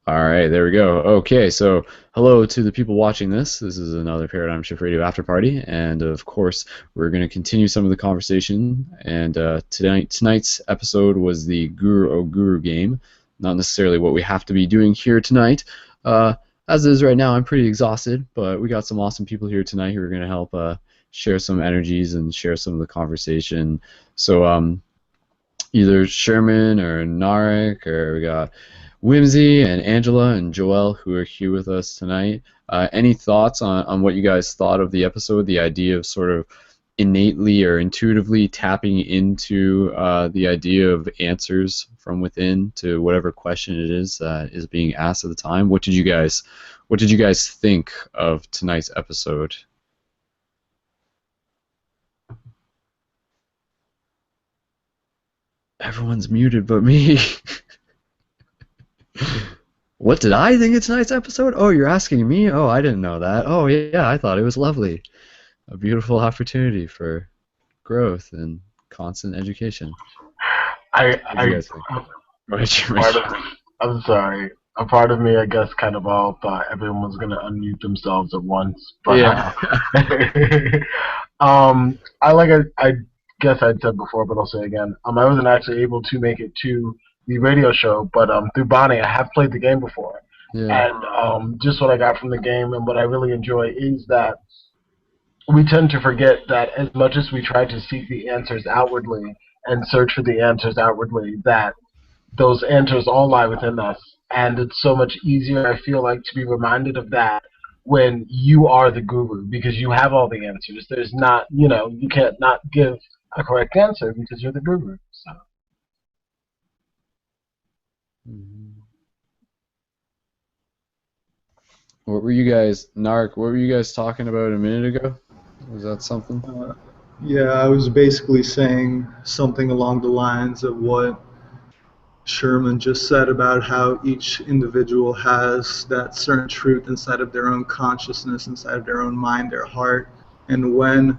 All right, there we go. Okay, so hello to the people watching this. This is another Paradigm Shift Radio after party, and of course, we're going to continue some of the conversation. And tonight's episode was the Guru O Guru game. Not necessarily what we have to be doing here tonight. Uh, as it is right now, I'm pretty exhausted, but we got some awesome people here tonight who are going to help share some energies and share some of the conversation. So either Sherman or Narek, or we got Whimsy and Angela and Joelle who are here with us tonight. Any thoughts on what you guys thought of the episode, the idea of sort of innately or intuitively tapping into the idea of answers from within to whatever question it is that is being asked at the time? What did you guys think of tonight's episode? Everyone's muted but me. What did I think of tonight's episode? Oh, you're asking me? Oh, I didn't know that. Oh, yeah, I thought it was lovely. A beautiful opportunity for growth and constant education. I, What did you I, guys think? Go ahead, Jeremy. part of, I'm sorry. A part of me, I guess, kind of all thought everyone was gonna unmute themselves at once, but Yeah. I guess I'd said before, but I'll say again. I wasn't actually able to make it to the radio show, but through Bonnie, I have played the game before, Yeah. and just what I got from the game and what I really enjoy is that we tend to forget that as much as we try to seek the answers outwardly and search for the answers outwardly, that those answers all lie within us. And it's so much easier, I feel like, to be reminded of that when you are the guru because you have all the answers. There's not, you can't not give a correct answer because you're the guru. So Mhm. Nark, what were you guys talking about a minute ago? Was that something? Uh, yeah, I was basically saying something along the lines of what Sherman just said about how each individual has that certain truth inside of their own consciousness, inside of their own mind, their heart. And when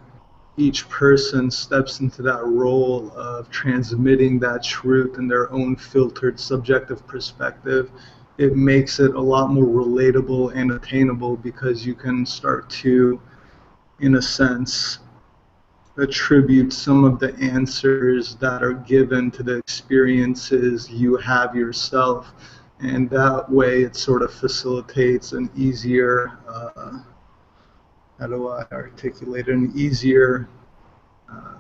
each person steps into that role of transmitting that truth in their own filtered subjective perspective, it makes it a lot more relatable and attainable because you can start to, in a sense, attribute some of the answers that are given to the experiences you have yourself. And that way it sort of facilitates an easier, how do I articulate it, uh,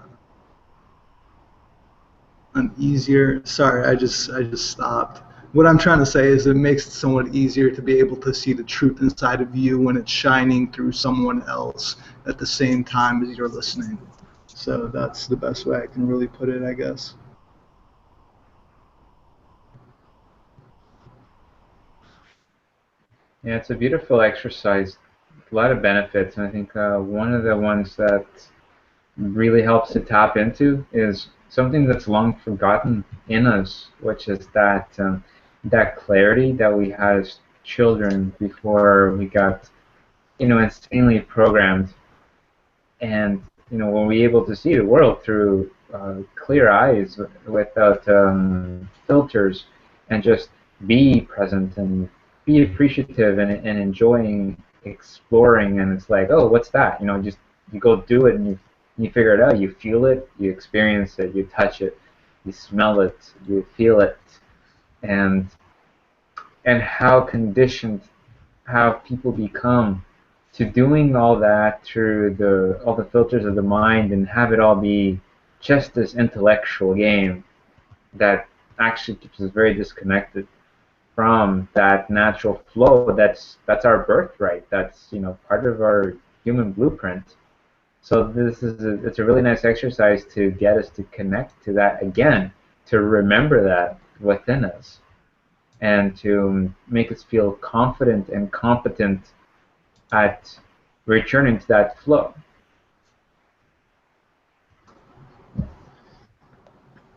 sorry, I just stopped. What I'm trying to say is it makes it somewhat easier to be able to see the truth inside of you when it's shining through someone else at the same time as you're listening. So that's the best way I can really put it, I guess. Yeah, it's a beautiful exercise, a lot of benefits, and I think one of the ones that really helps to tap into is something that's long forgotten in us, which is that clarity that we had as children before we got, insanely programmed, and when we're able to see the world through clear eyes without filters, and just be present and be appreciative and enjoying exploring, and it's like, oh, what's that? Just you go do it and you figure it out. You feel it, you experience it, you touch it, you smell it, you feel it, and how conditioned have people become to doing all that through all the filters of the mind, and have it all be just this intellectual game that actually keeps us very disconnected from that natural flow. That's our birthright. That's part of our human blueprint. So it's a really nice exercise to get us to connect to that again, to remember that within us, and to make us feel confident and competent at returning to that flow.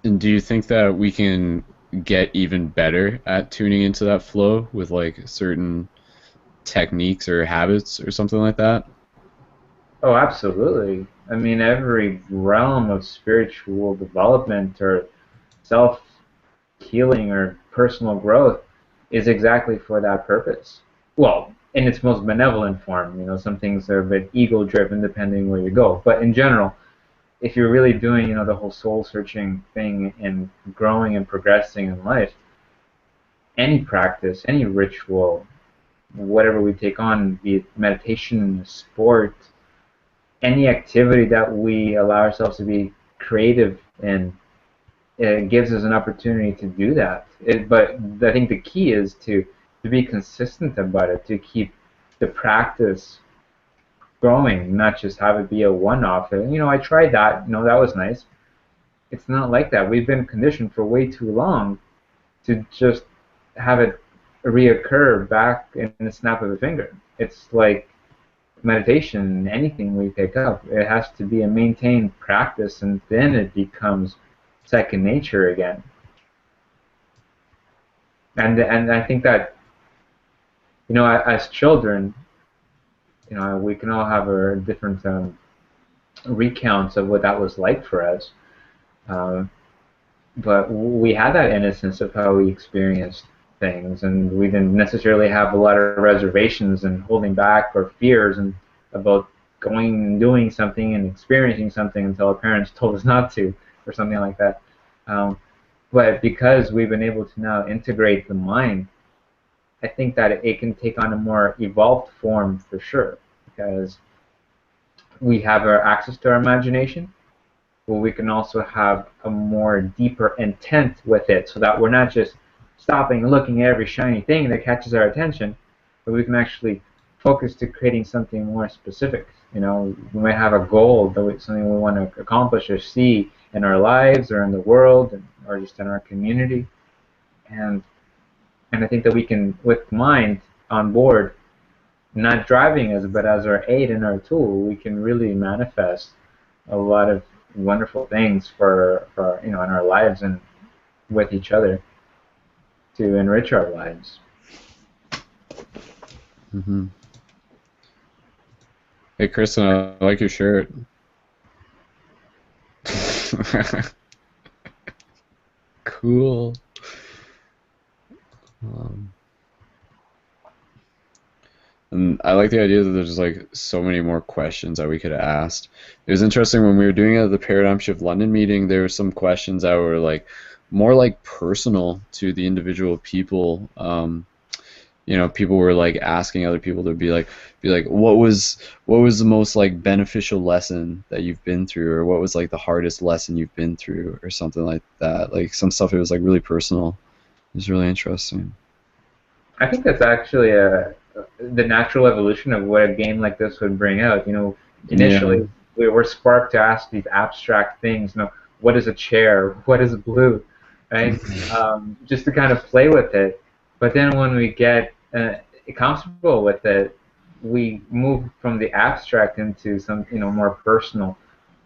And do you think that we can get even better at tuning into that flow with like certain techniques or habits or something like that? Oh, absolutely. I mean, every realm of spiritual development or self healing or personal growth is exactly for that purpose. Well, in its most benevolent form, some things are a bit ego-driven depending where you go. But in general, if you're really doing, the whole soul-searching thing and growing and progressing in life, any practice, any ritual, whatever we take on, be it meditation, sport, any activity that we allow ourselves to be creative in, it gives us an opportunity to do that. But I think the key is to be consistent about it, to keep the practice growing, not just have it be a one-off. I tried that, that was nice. It's not like that. We've been conditioned for way too long to just have it reoccur back in the snap of a finger. It's like meditation, anything we pick up, it has to be a maintained practice, and then it becomes second nature again. And I think that, as children, we can all have our different recounts of what that was like for us. But we had that innocence of how we experienced things, and we didn't necessarily have a lot of reservations and holding back or fears and about going and doing something and experiencing something until our parents told us not to, or something like that. But because we've been able to now integrate the mind, I think that it can take on a more evolved form for sure, because we have our access to our imagination, but we can also have a more deeper intent with it, so that we're not just stopping and looking at every shiny thing that catches our attention, but we can actually focus to creating something more specific. We might have a goal, something we want to accomplish or see in our lives or in the world or just in our community, and I think that we can, with mind on board, not driving us, but as our aid and our tool, we can really manifest a lot of wonderful things for in our lives and with each other to enrich our lives. Mm-hmm. Hey, Kristen, I like your shirt. Cool. And I like the idea that there's like so many more questions that we could have asked. It was interesting when we were doing it at the Paradigm Shift London meeting. There were some questions that were like more like personal to the individual people. People were like asking other people to be like, what was the most like beneficial lesson that you've been through, or what was like the hardest lesson you've been through, or something like that. Like some stuff, it was like really personal. It was really interesting. I think that's actually the natural evolution of what a game like this would bring out. Initially, Yeah. we were sparked to ask these abstract things. What is a chair? What is blue? Right? Just to kind of play with it. But then when we get comfortable with it, we move from the abstract into some, more personal,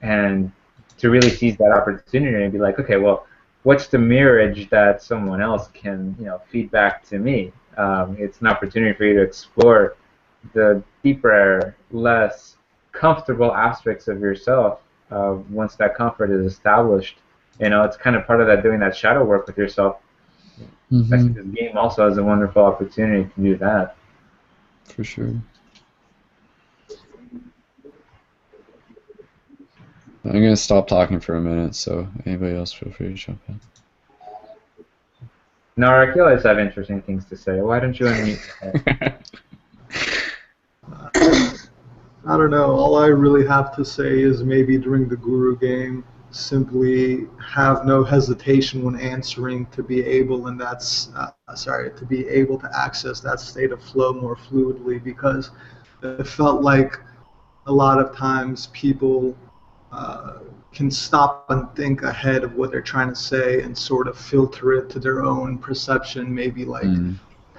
and to really seize that opportunity and be like, okay, well, what's the mirrorage that someone else can, feed back to me? It's an opportunity for you to explore the deeper, less comfortable aspects of yourself once that comfort is established. It's kind of part of that, doing that shadow work with yourself. I Mm-hmm. think this game also has a wonderful opportunity to do that. For sure. I'm gonna stop talking for a minute, so anybody else feel free to jump in. Narek, you always have interesting things to say. Why don't you unmute? I don't know. All I really have to say is maybe during the Guru game, simply have no hesitation when answering to be able, and to be able to access that state of flow more fluidly, because it felt like a lot of times people can stop and think ahead of what they're trying to say and sort of filter it to their own perception, maybe like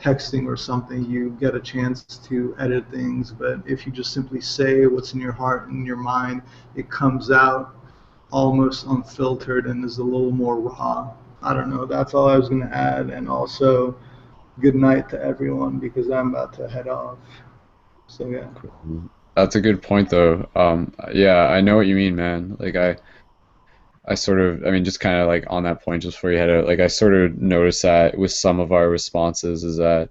texting or something, you get a chance to edit things, but if you just simply say what's in your heart and your mind, it comes out almost unfiltered and is a little more raw. I don't know, that's all I was going to add. And also, good night to everyone, because I'm about to head off. So yeah. That's a good point, though. Yeah, I know what you mean, man. Like I sort of, I mean, just kind of like on that point, just before you head out, like I sort of noticed that with some of our responses is that,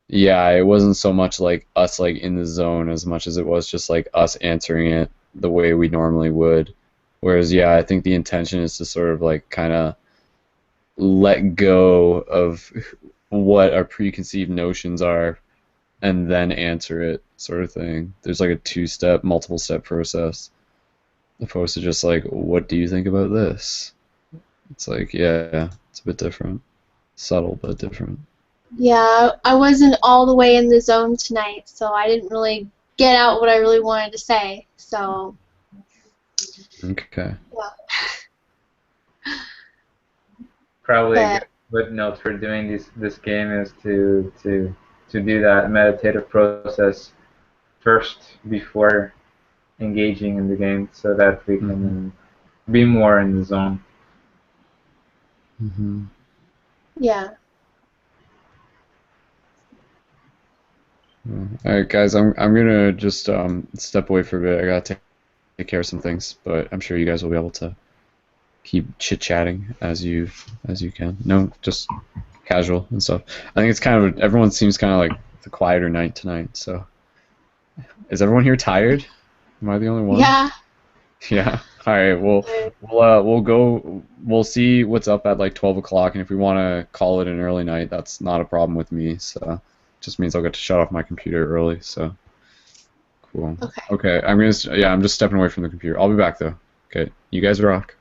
yeah, it wasn't so much like us like in the zone as much as it was just like us answering it the way we normally would. Whereas, yeah, I think the intention is to sort of like kind of let go of what our preconceived notions are and then answer it, sort of thing. There's like a two-step, multiple-step process, opposed to just like, what do you think about this? It's like, yeah, it's a bit different. Subtle, but different. Yeah, I wasn't all the way in the zone tonight, so I didn't really get out what I really wanted to say. So, Okay. yeah. Probably a But good footnote for doing this game is to do that meditative process first before engaging in the game, so that we can be more in the zone. Mm-hmm. yeah. All right, guys, I'm gonna just step away for a bit. I gotta take care of some things, but I'm sure you guys will be able to keep chit-chatting as you can. No, just casual and stuff. I think it's kind of everyone seems kind of like the quieter night tonight. So, is everyone here tired? Am I the only one? Yeah. Yeah. All right. We'll go. We'll see what's up at like 12 o'clock, and if we want to call it an early night, that's not a problem with me. So, just means I'll get to shut off my computer early. So, cool. Okay. Okay. I'm just stepping away from the computer. I'll be back though. Okay. You guys rock.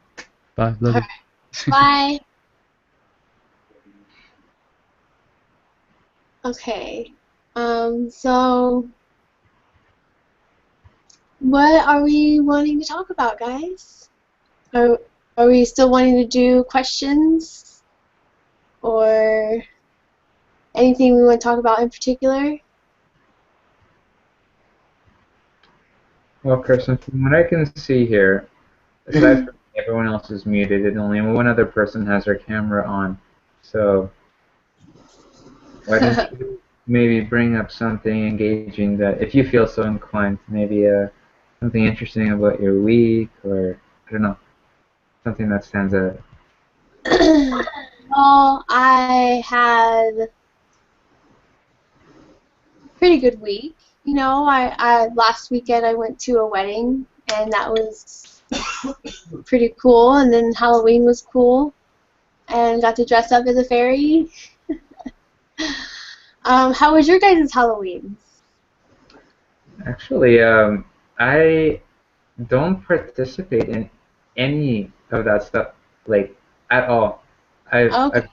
Bye. Love All you. right. Bye. Okay. So what are we wanting to talk about, guys? Are we still wanting to do questions or anything we want to talk about in particular? Well, Kirsten, from what I can see here, aside from everyone else is muted, and only one other person has their camera on. So why don't you maybe bring up something engaging that, if you feel so inclined, maybe something interesting about your week, or I don't know, something that stands out. Well, I had a pretty good week. You know, I last weekend I went to a wedding, and that was pretty cool. And then Halloween was cool, and got to dress up as a fairy. How was your guys' Halloween? Actually, I don't participate in any of that stuff, like, at all. I've Okay.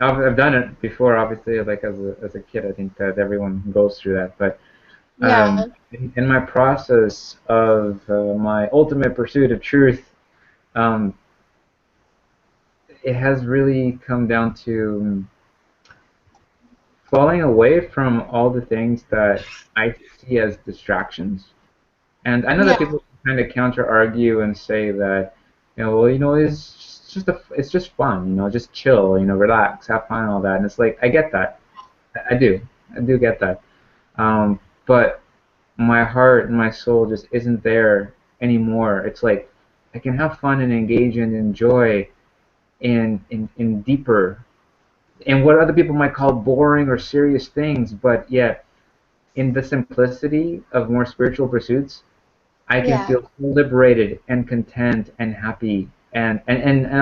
I've I've done it before, obviously, like as a kid. I think that everyone goes through that, but Yeah. in my process of my ultimate pursuit of truth, um, it has really come down to falling away from all the things that I see as distractions. And I know that Yeah. people kind of counter argue and say that, well, it's just fun, just chill, relax, have fun, and all that. And it's like, I get that. I do get that. But my heart and my soul just isn't there anymore. It's like I can have fun and engage and enjoy in deeper, in what other people might call boring or serious things, but yet in the simplicity of more spiritual pursuits, I can Yeah. feel so liberated and content and happy, and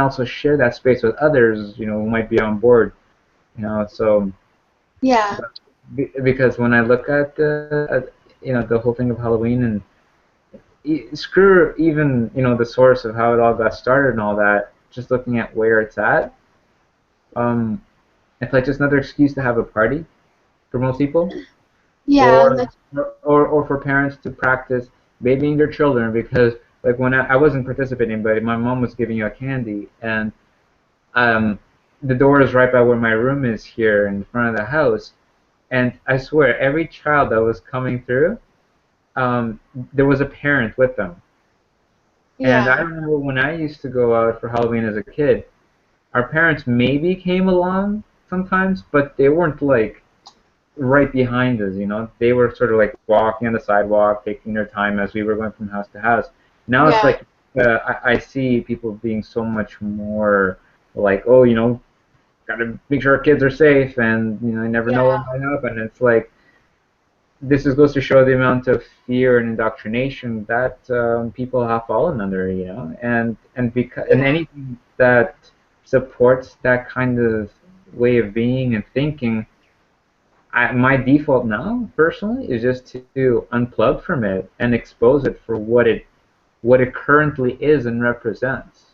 also share that space with others, who might be on board, so Yeah. because when I look at the whole thing of Halloween, and screw even the source of how it all got started and all that, just looking at where it's at, um, it's like just another excuse to have a party for most people, Yeah. or or for parents to practice babying their children, because like when I wasn't participating, but my mom was giving out candy, and um, the door is right by where my room is here in front of the house, and I swear every child that was coming through, there was a parent with them. And I Yeah. remember when I used to go out for Halloween as a kid, our parents maybe came along sometimes, but they weren't like right behind us, They were sort of like walking on the sidewalk, taking their time as we were going from house to house. Now it's Yeah. like I see people being so much more like, oh, gotta make sure our kids are safe, and you never know Yeah. what might happen. It's like this is goes to show the amount of fear and indoctrination that people have fallen under, and Yeah. anything that supports that kind of way of being and thinking. My default now, personally, is just to unplug from it and expose it for what it currently is and represents,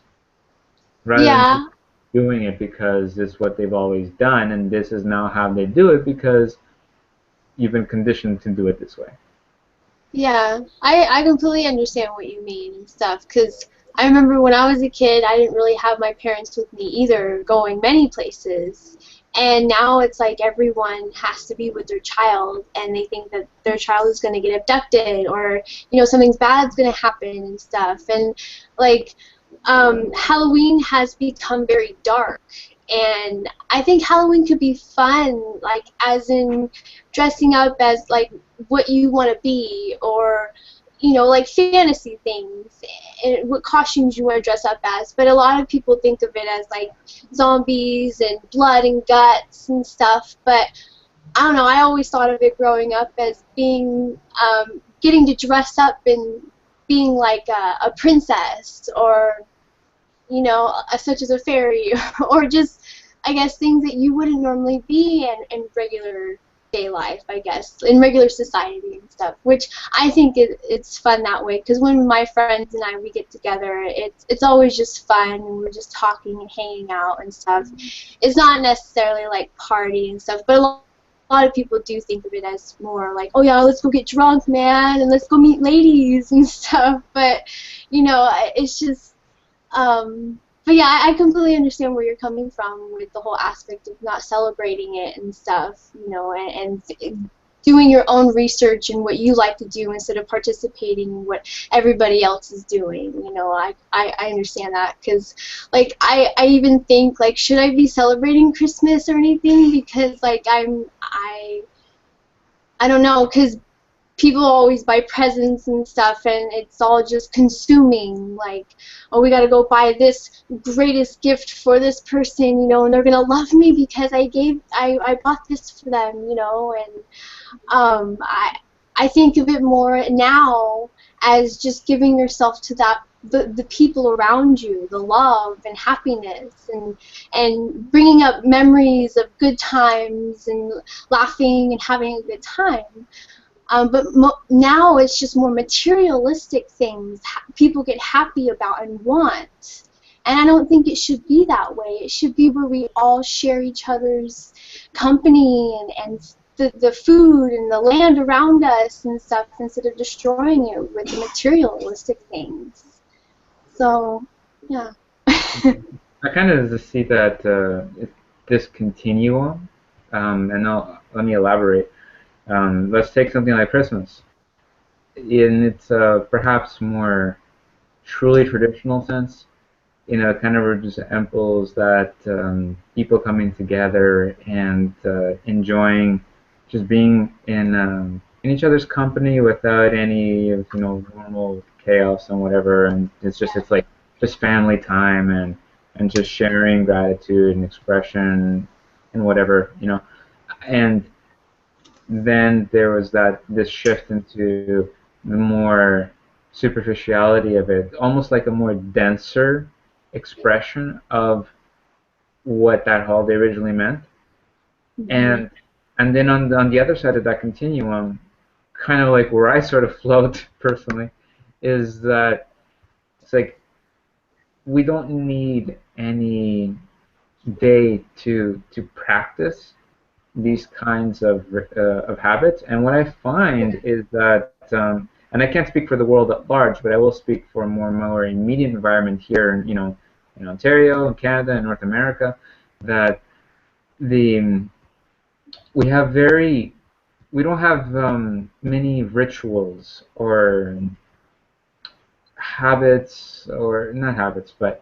rather than Yeah. just doing it because it's what they've always done, and this is now how they do it because you've been conditioned to do it this way. Yeah, I completely understand what you mean and stuff, because I remember when I was a kid, I didn't really have my parents with me either, going many places. And now it's like everyone has to be with their child, and they think that their child is going to get abducted, or, something bad's going to happen and stuff. And, like, Halloween has become very dark. And I think Halloween could be fun, like, as in dressing up as, like, what you want to be, or like fantasy things, and what costumes you want to dress up as. But a lot of people think of it as like zombies and blood and guts and stuff. But I don't know, I always thought of it growing up as being getting to dress up and being like a princess, or such as a fairy, or just, I guess, things that you wouldn't normally be in regular day life, I guess, in regular society and stuff, which I think it's fun that way, because when my friends and we get together, it's always just fun, and we're just talking and hanging out and stuff. It's not necessarily like party and stuff, but a lot of people do think of it as more like, oh yeah, let's go get drunk, man, and let's go meet ladies and stuff. But it's just but yeah, I completely understand where you're coming from with the whole aspect of not celebrating it and stuff, and doing your own research and what you like to do instead of participating in what everybody else is doing. I understand that, because, like, I even think, like, should I be celebrating Christmas or anything? Because, like, I don't know, because people always buy presents and stuff, and it's all just consuming, like, oh, we gotta go buy this greatest gift for this person, and they're gonna love me because I bought this for them, and I think of it more now as just giving yourself to the people around you, the love and happiness, and bringing up memories of good times and laughing and having a good time. But now it's just more materialistic things people get happy about and want. And I don't think it should be that way. It should be where we all share each other's company and the food and the land around us and stuff, instead of destroying it with the materialistic things. So, yeah. I kind of just see that this continuum, and let me elaborate. Let's take something like Christmas. In its perhaps more truly traditional sense, kind of resembles that people coming together and enjoying just being in each other's company without any of normal chaos and whatever, and it's like just family time and just sharing gratitude and expression and whatever, and then there was this shift into the more superficiality of it, almost like a more denser expression of what that holiday originally meant. And then on the other side of that continuum, kind of like where I sort of float personally, is that it's like we don't need any day to practice these kinds of habits. And what I find is that, and I can't speak for the world at large, but I will speak for a more immediate environment here, in Ontario, in Canada, and North America, that the we have very we don't have many rituals or habits, or not habits, but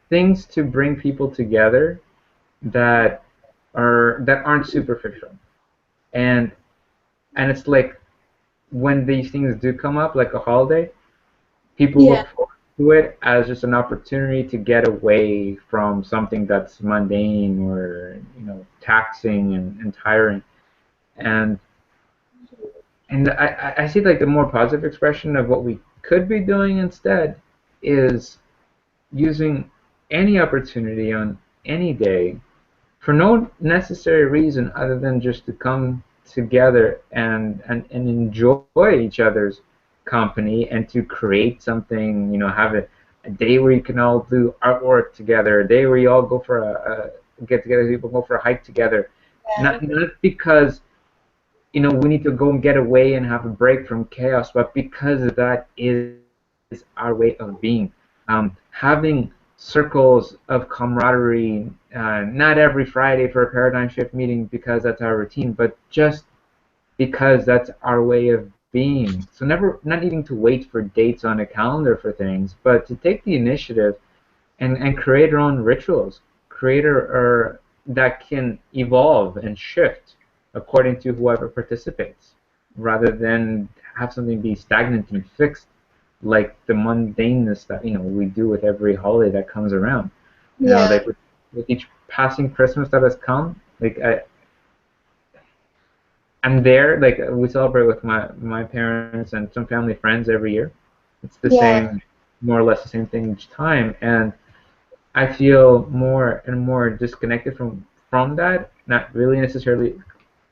things to bring people together that aren't superficial. And and it's like when these things do come up, like a holiday, people Yeah. look forward to it as just an opportunity to get away from something that's mundane or taxing and tiring. And I see like the more positive expression of what we could be doing instead is using any opportunity on any day for no necessary reason other than just to come together and enjoy each other's company and to create something, have a day where you can all do artwork together, a day where you all go for a get together, people go for a hike together. Yeah. Not because we need to go and get away and have a break from chaos, but because that is our way of being. Having circles of camaraderie, not every Friday for a paradigm shift meeting because that's our routine, but just because that's our way of being. So not needing to wait for dates on a calendar for things, but to take the initiative and create our own rituals, create or that can evolve and shift according to whoever participates, rather than have something be stagnant and fixed, like the mundaneness that we do with every holiday that comes around. Yeah. Like with each passing Christmas that has come, like I'm there. Like we celebrate with my parents and some family friends every year. It's the Yeah. same, more or less the same thing each time, and I feel more and more disconnected from that. Not really necessarily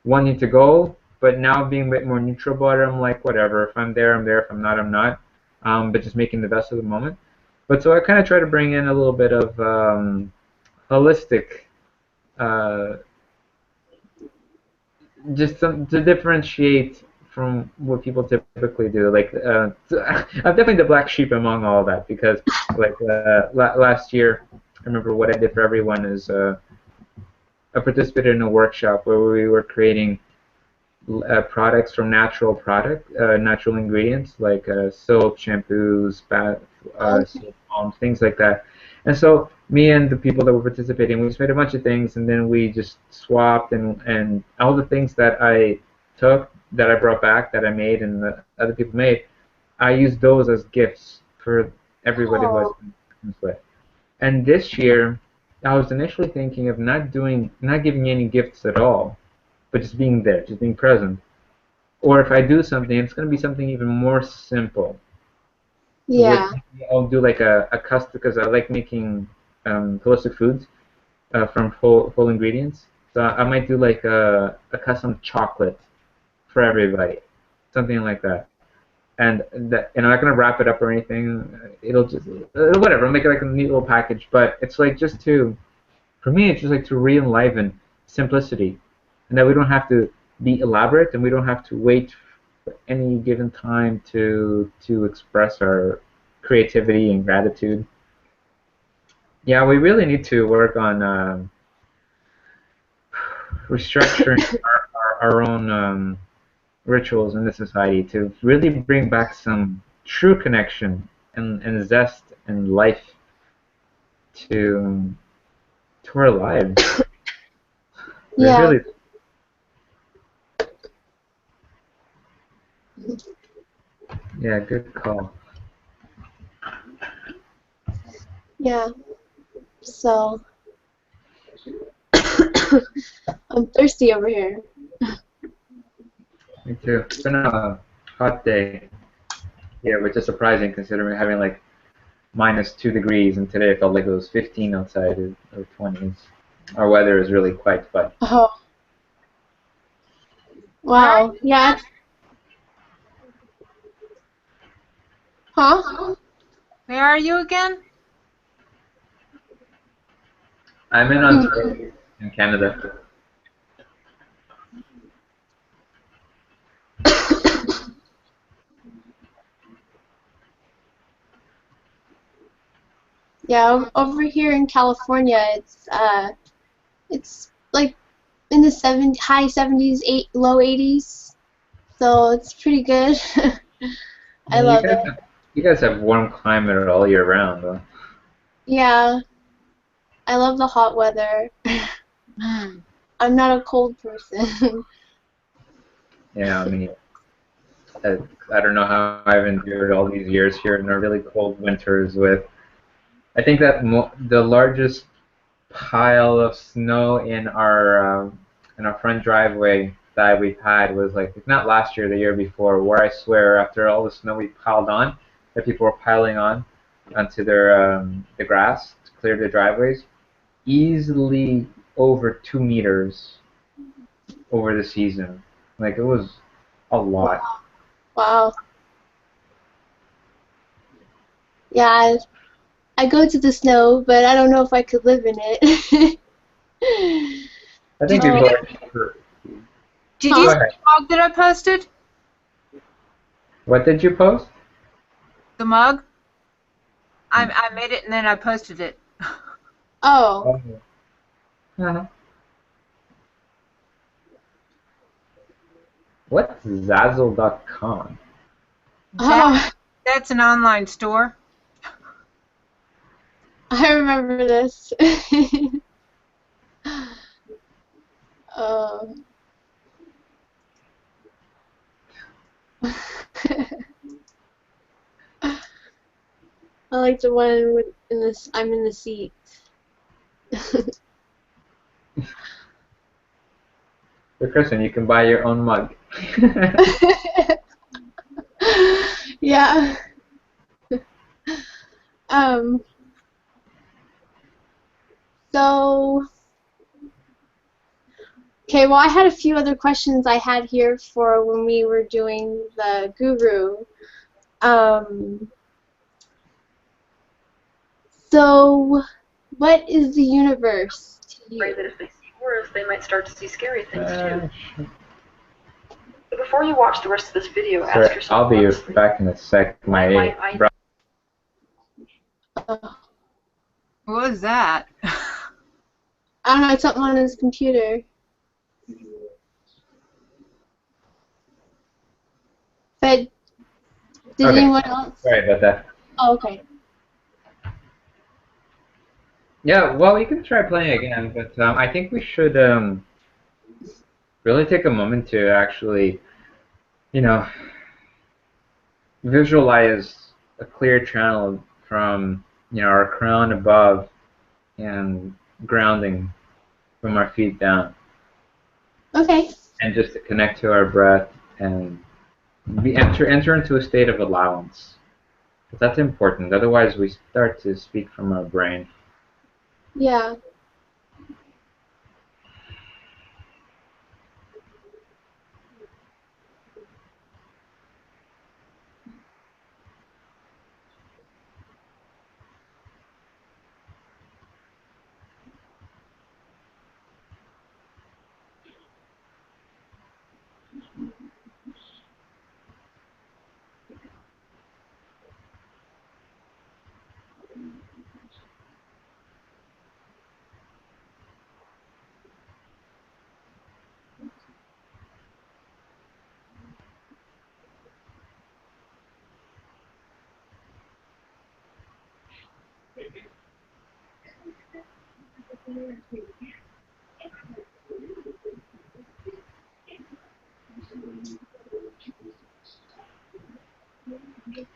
wanting to go, but now being a bit more neutral about it. I'm like, whatever. If I'm there, I'm there. If I'm not, I'm not. But just making the best of the moment. But so I kind of try to bring in a little bit of holistic, uh, just some to differentiate from what people typically do. Like, I'm definitely the black sheep among all that because, like, last year, I remember what I did for everyone is I participated in a workshop where we were creating products from natural ingredients like soap, shampoos, bath, Okay. soap balms, things like that. And so me and the people that were participating, we just made a bunch of things, and then we just swapped and all the things that I took, that I brought back, that I made, and the other people made, I used those as gifts for everybody who I Oh. spent Christmas with. And this year, I was initially thinking of not giving any gifts at all, but just being there, just being present. Or if I do something, it's going to be something even more simple. With Yeah. I'll do like a custom because I like making holistic foods from whole ingredients. So I might do like a custom chocolate for everybody, something like that. And I'm not gonna wrap it up or anything. It'll just whatever. I'll make it like a neat little package. But it's like just to for me, it's just like to re-enliven simplicity, and that we don't have to be elaborate, and we don't have to wait for any given time to express our creativity and gratitude. Yeah, we really need to work on restructuring our own rituals in the society to really bring back some true connection and zest and life to to our lives. We Yeah. really, yeah, good call. Yeah. So I'm thirsty over here. Me too. It's been a hot day here, which is surprising considering having like -2 degrees, and today it felt like it was 15 outside or 20s. Our weather is really quite fun. Oh. Where are Wow. Yeah. Huh? where are you again? I'm in Ontario, in Canada. Yeah. Over here in California, it's like in the high 70s, low 80s. So it's pretty good. I Yeah, you love guys it. have, you guys have warm climate all year round, though. Yeah. I love the hot weather. I'm not a cold person. Yeah, I mean, I don't know how I've endured all these years here in our really cold winters with. I think that the largest pile of snow in our front driveway that we've had was like, if not last year, the year before, where I swear after all the snow we piled on, that people were piling on onto the grass to clear the driveways, easily over 2 meters over the season. Like it was a lot. Wow. Yeah, I go to the snow, but I don't know if I could live in it. I think Did you people Oh, see, are. did huh? you Go see ahead. the mug that I posted? What did you post? The mug? I made it and then I posted it. Oh, Oh. Uh-huh. What's Zazzle.com? That oh, that's an online store. I remember this. Oh. I like the one with in this. I'm in the seat. So Kristen, you can buy your own mug. Yeah. Um. So. Okay. Well, I had a few other questions I had here for when we were doing the guru. Um. So, what is the universe to Afraid that you? if they see horrors, they might start to see scary things too. Sure. But before you watch the rest of this video, ask Sorry, yourself I'll be honestly, back in a sec. why might I Oh, What was that? I don't know. It's something on his computer. But did Okay, anyone else? sorry about that. Oh, okay. Yeah, well, you can try playing again, but I think we should really take a moment to actually, you know, visualize a clear channel from, our crown above and grounding from our feet down, Okay. and just to connect to our breath and enter into a state of allowance. But that's important. Otherwise, we start to speak from our brain. Yeah.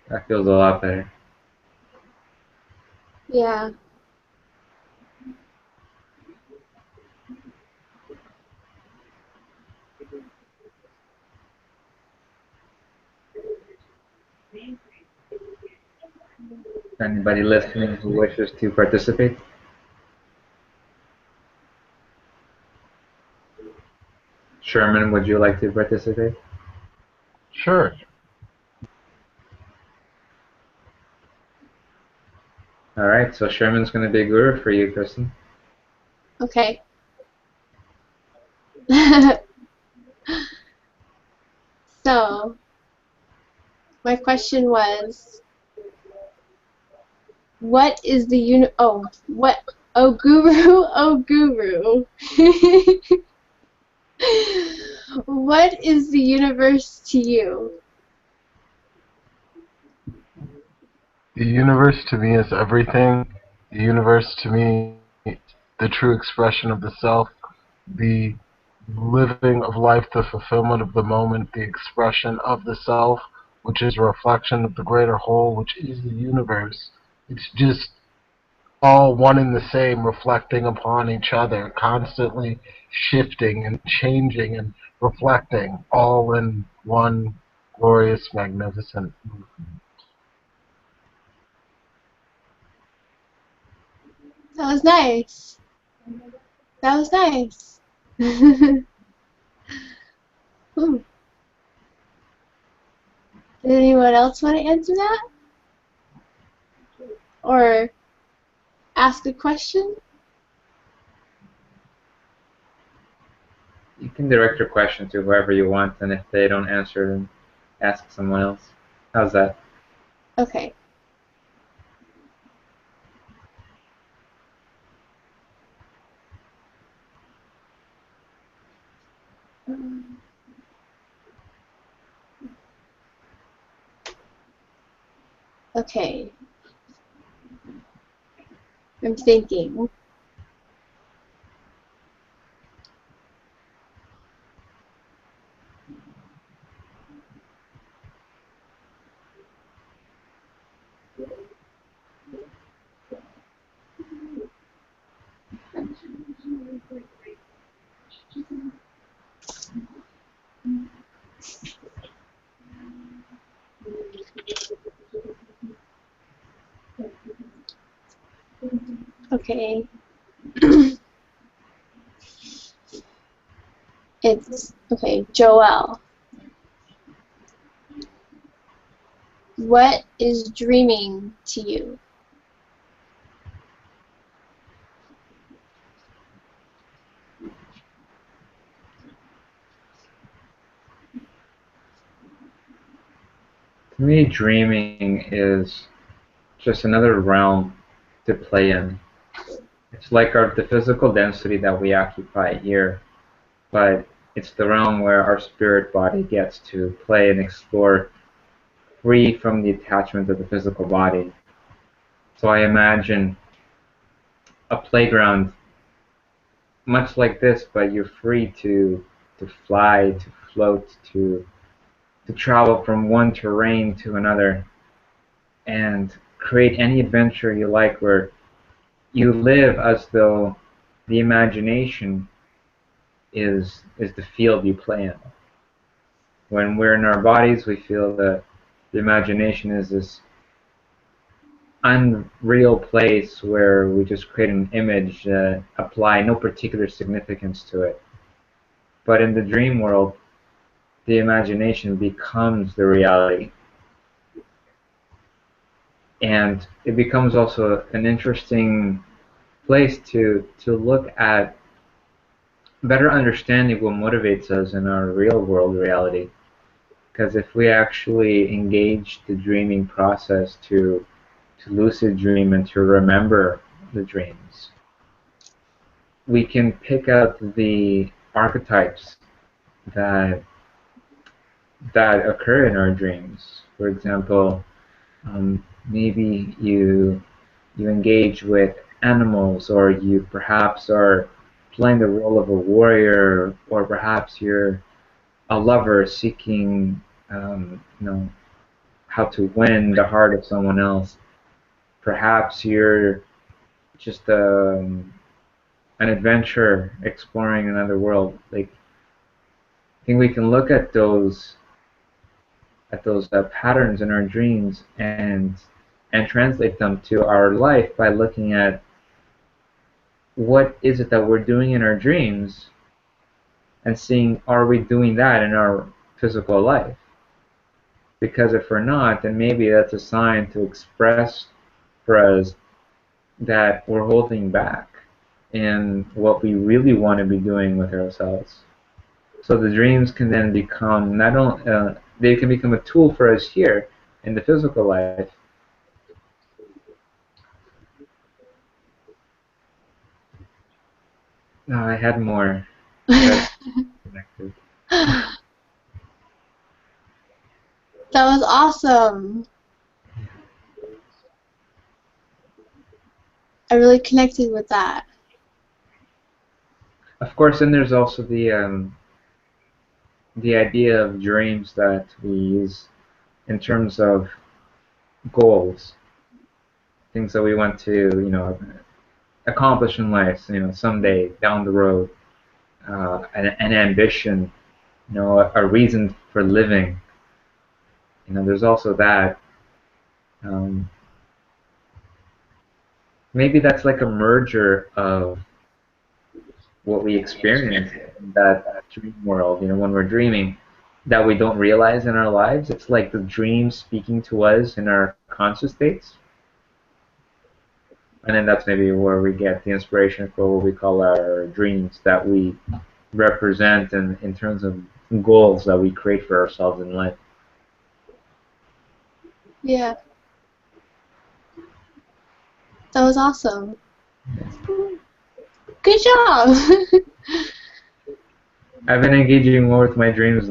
That feels a lot better. Yeah. Anybody listening who wishes to participate? Sherman, would you like to participate? Sure. All right, so Sherman's going to be a guru for you, Kristen. Okay. So, my question was, what is the oh guru, oh guru. What is the universe to you? The universe to me is everything. The universe to me is the true expression of the self, the living of life, the fulfillment of the moment, the expression of the self, which is a reflection of the greater whole, which is the universe. It's just all one and the same, reflecting upon each other, constantly shifting and changing and reflecting, all in one glorious, magnificent movement. That was nice. That was nice. Hmm. Did anyone else want to answer that? Or ask a question? You can direct your question to whoever you want, and if they don't answer, then ask someone else. How's that? Okay. Okay. I'm thinking. Okay. It's okay, Joelle. What is dreaming to you? To me, dreaming is just another realm to play in. It's like the physical density that we occupy here, but it's the realm where our spirit body gets to play and explore free from the attachment of the physical body. So I imagine a playground much like this, but you're free to fly, to float, to travel from one terrain to another and create any adventure you like where you live as though the imagination is the field you play in. When we're in our bodies, we feel that the imagination is this unreal place where we just create an image, apply no particular significance to it. But in the dream world, the imagination becomes the reality. And it becomes also an interesting place to look at better understanding what motivates us in our real world reality. Because if we actually engage the dreaming process to lucid dream and to remember the dreams, we can pick out the archetypes that that occur in our dreams. For example, maybe you engage with animals, or you perhaps are playing the role of a warrior, or perhaps you're a lover seeking, how to win the heart of someone else. Perhaps you're just an adventurer exploring another world. Like, I think we can look at those patterns in our dreams and translate them to our life by looking at what is it that we're doing in our dreams and seeing, are we doing that in our physical life? Because if we're not, then maybe that's a sign to express for us that we're holding back in what we really want to be doing with ourselves. So the dreams can then become not only they can become a tool for us here in the physical life. No, I had more. That's connected. That was awesome. I really connected with that. Of course, and there's also the idea of dreams that we use in terms of goals, things that we want to, accomplish in life, someday down the road, an ambition, a reason for living. There's also that. Um, Maybe that's like a merger of what we experience in that dream world. When we're dreaming, that we don't realize in our lives. It's like the dream speaking to us in our conscious states. And then that's maybe where we get the inspiration for what we call our dreams that we represent in terms of goals that we create for ourselves in life. Yeah, that was awesome. Good job. I've been engaging more with my dreams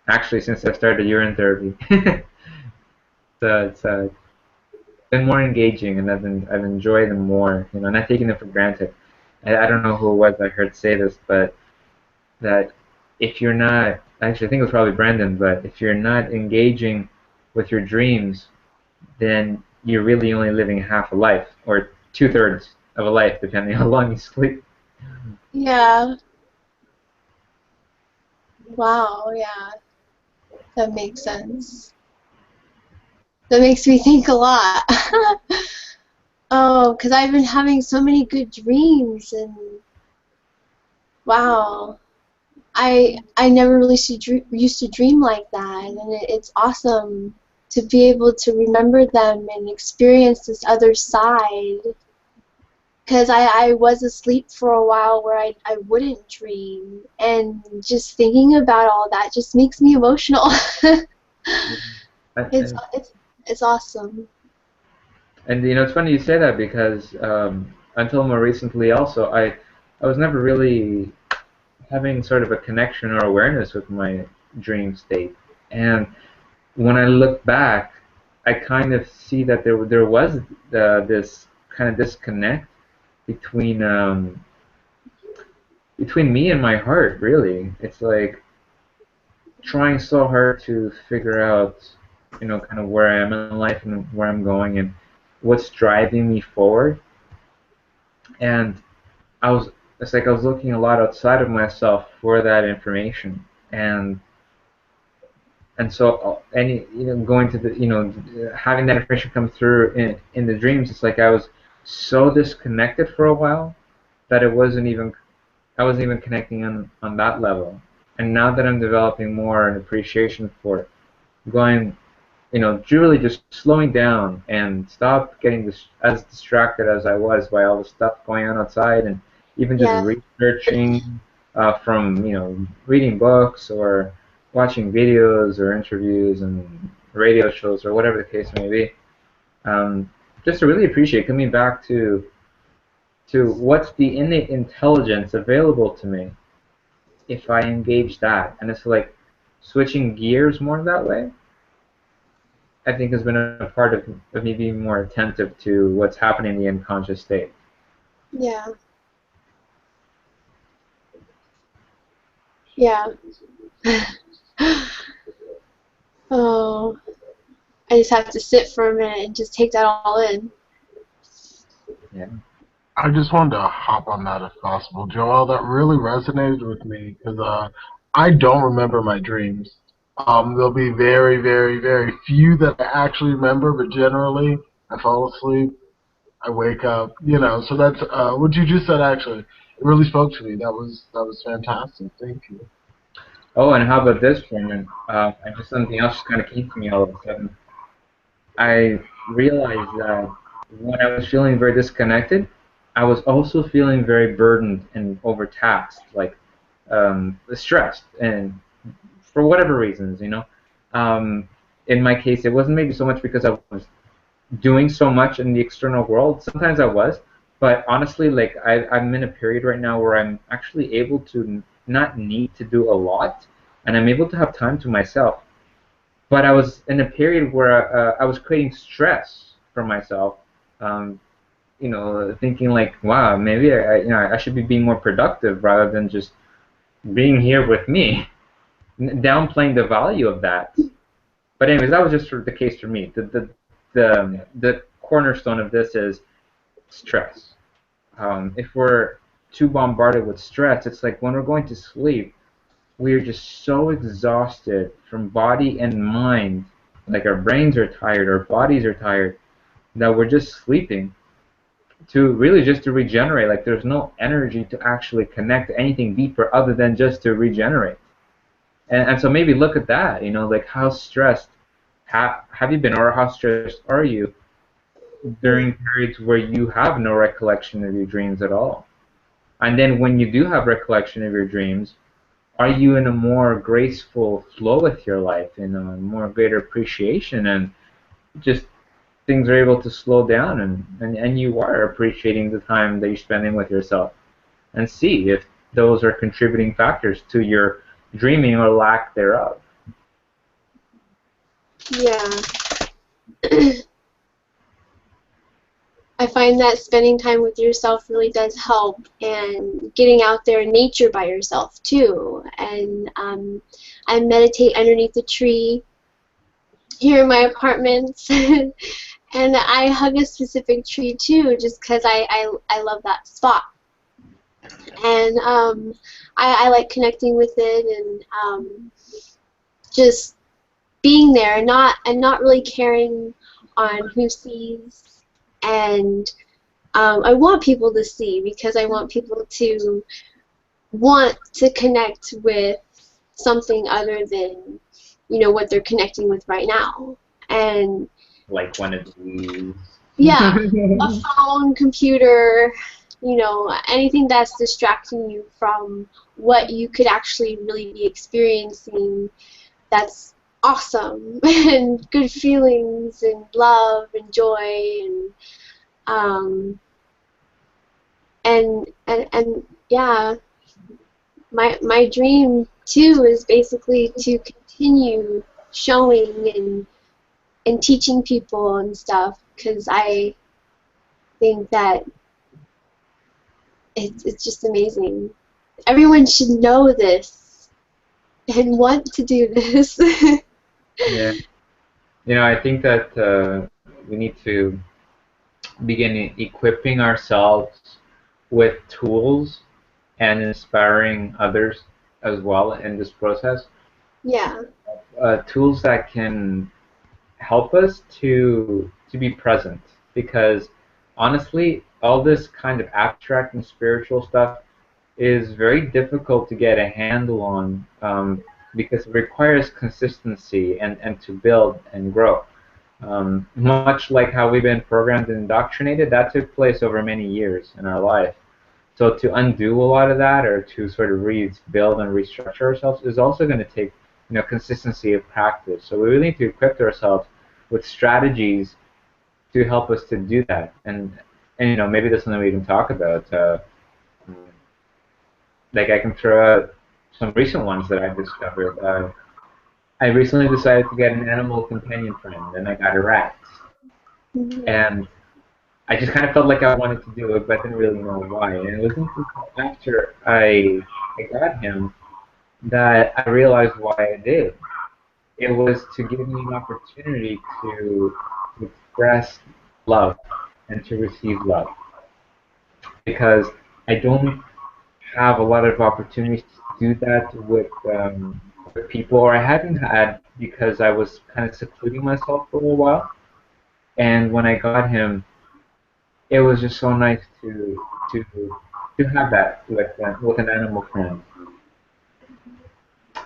actually since I started urine therapy. So it's been more engaging, and I've enjoyed them more, not taking them for granted. I don't know who it was I heard say this, but that if you're not, actually I think it was probably Brendan, but if you're not engaging with your dreams, then you're really only living half a life, or 2/3 of a life, depending on how long you sleep. Yeah. Wow, yeah. That makes sense. That makes me think a lot. Oh, because I've been having so many good dreams, and wow. I never really used to dream like that, and it's awesome to be able to remember them and experience this other side. Because I was asleep for a while where I wouldn't dream, and just thinking about all that just makes me emotional. it's And, it's it's awesome. and it's funny you say that because until more recently also, I was never really having sort of a connection or awareness with my dream state. And when I look back, I kind of see that there was this kind of disconnect between between me and my heart. Really, it's like trying so hard to figure out, kind of where I am in life and where I'm going and what's driving me forward. And it's like I was looking a lot outside of myself for that information. And so any going to the having that information come through in the dreams, it's like I was so disconnected for a while that I wasn't even connecting on that level. And now that I'm developing more an appreciation for going, really just slowing down and stop getting as distracted as I was by all the stuff going on outside, and even just Yeah, researching from reading books or watching videos or interviews and radio shows or whatever the case may be. Um, just to really appreciate coming back to what's the innate intelligence available to me if I engage that, and it's like switching gears more that way. I think has been a part of me being more attentive to what's happening in the unconscious state. yeah, yeah. Oh, I just have to sit for a minute and just take that all in. Yeah. I just wanted to hop on that if possible. Joel, that really resonated with me because I don't remember my dreams. There'll be very, very, very few that I actually remember, but generally I fall asleep, I wake up, So that's what you just said. Actually, it really spoke to me. That was fantastic. Thank you. Oh, and how about this, Sherman? And just something else just kind of came to me all of a sudden. I realized that when I was feeling very disconnected, I was also feeling very burdened and overtaxed, like stressed, and for whatever reasons. Um, in my case, it wasn't maybe so much because I was doing so much in the external world. Sometimes I was, but honestly, like I'm in a period right now where I'm actually able to not need to do a lot, and I'm able to have time to myself. But I was in a period where I was creating stress for myself, um, thinking like, wow, maybe I should be being more productive rather than just being here with me, downplaying the value of that. But anyways, that was just sort of the case for me. The cornerstone of this is stress. If we're too bombarded with stress, it's like when we're going to sleep, we're just so exhausted from body and mind, like our brains are tired, our bodies are tired, that we're just sleeping to really just to regenerate. Like there's no energy to actually connect to anything deeper other than just to regenerate. And so maybe look at that, like how stressed have you been, or how stressed are you during periods where you have no recollection of your dreams at all? And then when you do have recollection of your dreams, are you in a more graceful flow with your life, in a more greater appreciation, and just things are able to slow down, and you are appreciating the time that you're spending with yourself, and see if those are contributing factors to your dreaming or lack thereof. Yeah. I find that spending time with yourself really does help, and getting out there in nature by yourself too. And I meditate underneath a tree here in my apartment, and I hug a specific tree too, just because I love that spot. And I like connecting with it, and just being there, and not really caring on who sees. And I want people to see, because I want people to want to connect with something other than what they're connecting with right now. And Like one of these. yeah, a phone, computer, anything that's distracting you from what you could actually really be experiencing, that's awesome, and good feelings, and love, and joy, and yeah, my dream too is basically to continue showing and teaching people and stuff, because I think that it's just amazing. Everyone should know this and want to do this. Yeah. I think that we need to begin equipping ourselves with tools and inspiring others as well in this process. Yeah. Tools that can help us to be present, because honestly, all this kind of abstract and spiritual stuff is very difficult to get a handle on, because it requires consistency and to build and grow. Much like how we've been programmed and indoctrinated, that took place over many years in our life. So to undo a lot of that, or to sort of rebuild and restructure ourselves, is also going to take consistency of practice. So we really need to equip ourselves with strategies to help us to do that. And maybe that's something we can talk about. Like I can throw out some recent ones that I've discovered. I recently decided to get an animal companion friend, and I got a rat. And I just kind of felt like I wanted to do it, but I didn't really know why. And it wasn't until after I got him that I realized why I did. It was to give me an opportunity to express love and to receive love. Because I don't have a lot of opportunities to do that with people, or I hadn't had, because I was kind of secluding myself for a little while. And when I got him, it was just so nice to have that with an animal friend.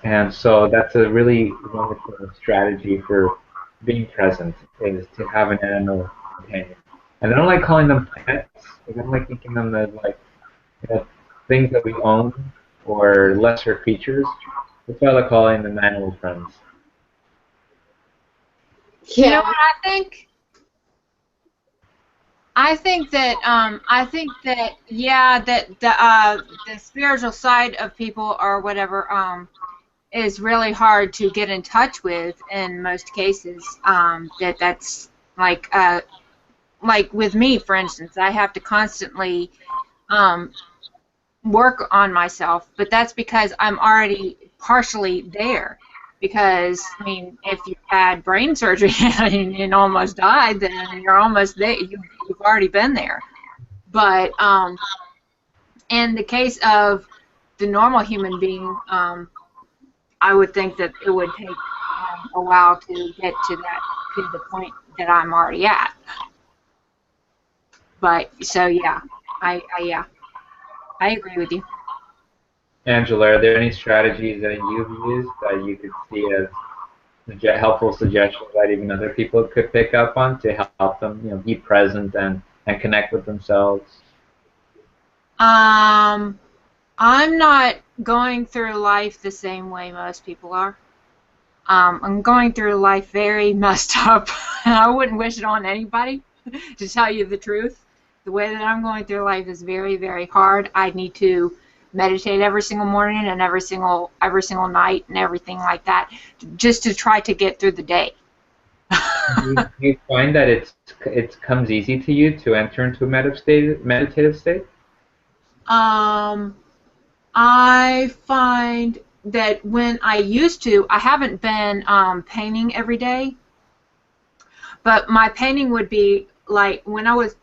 And so that's a really wonderful strategy for being present, is to have an animal companion. And I don't like calling them pets. I don't like thinking them as like things that we own or lesser creatures. That's why I like calling them animal friends. Yeah. You know what I think? I think that yeah, that the spiritual side of people or whatever is really hard to get in touch with in most cases. That's like like with me, for instance, I have to constantly work on myself, but that's because I'm already partially there. Because, I mean, if you had brain surgery and almost died, then you're almost there. You've already been there. But in the case of the normal human being, I would think that it would take a while to get to the point that I'm already at. But so yeah, yeah, I agree with you. Angela, are there any strategies that you've used that you could see as helpful suggestions that even other people could pick up on to help them, be present and connect with themselves? I'm not going through life the same way most people are. I'm going through life very messed up, and I wouldn't wish it on anybody, to tell you the truth. The way that I'm going through life is very, very hard. I need to meditate every single morning and every single night and everything like that, just to try to get through the day. Do you find that it comes easy to you to enter into a meditative state? I find that when I used to, I haven't been painting every day, but my painting would be like when I would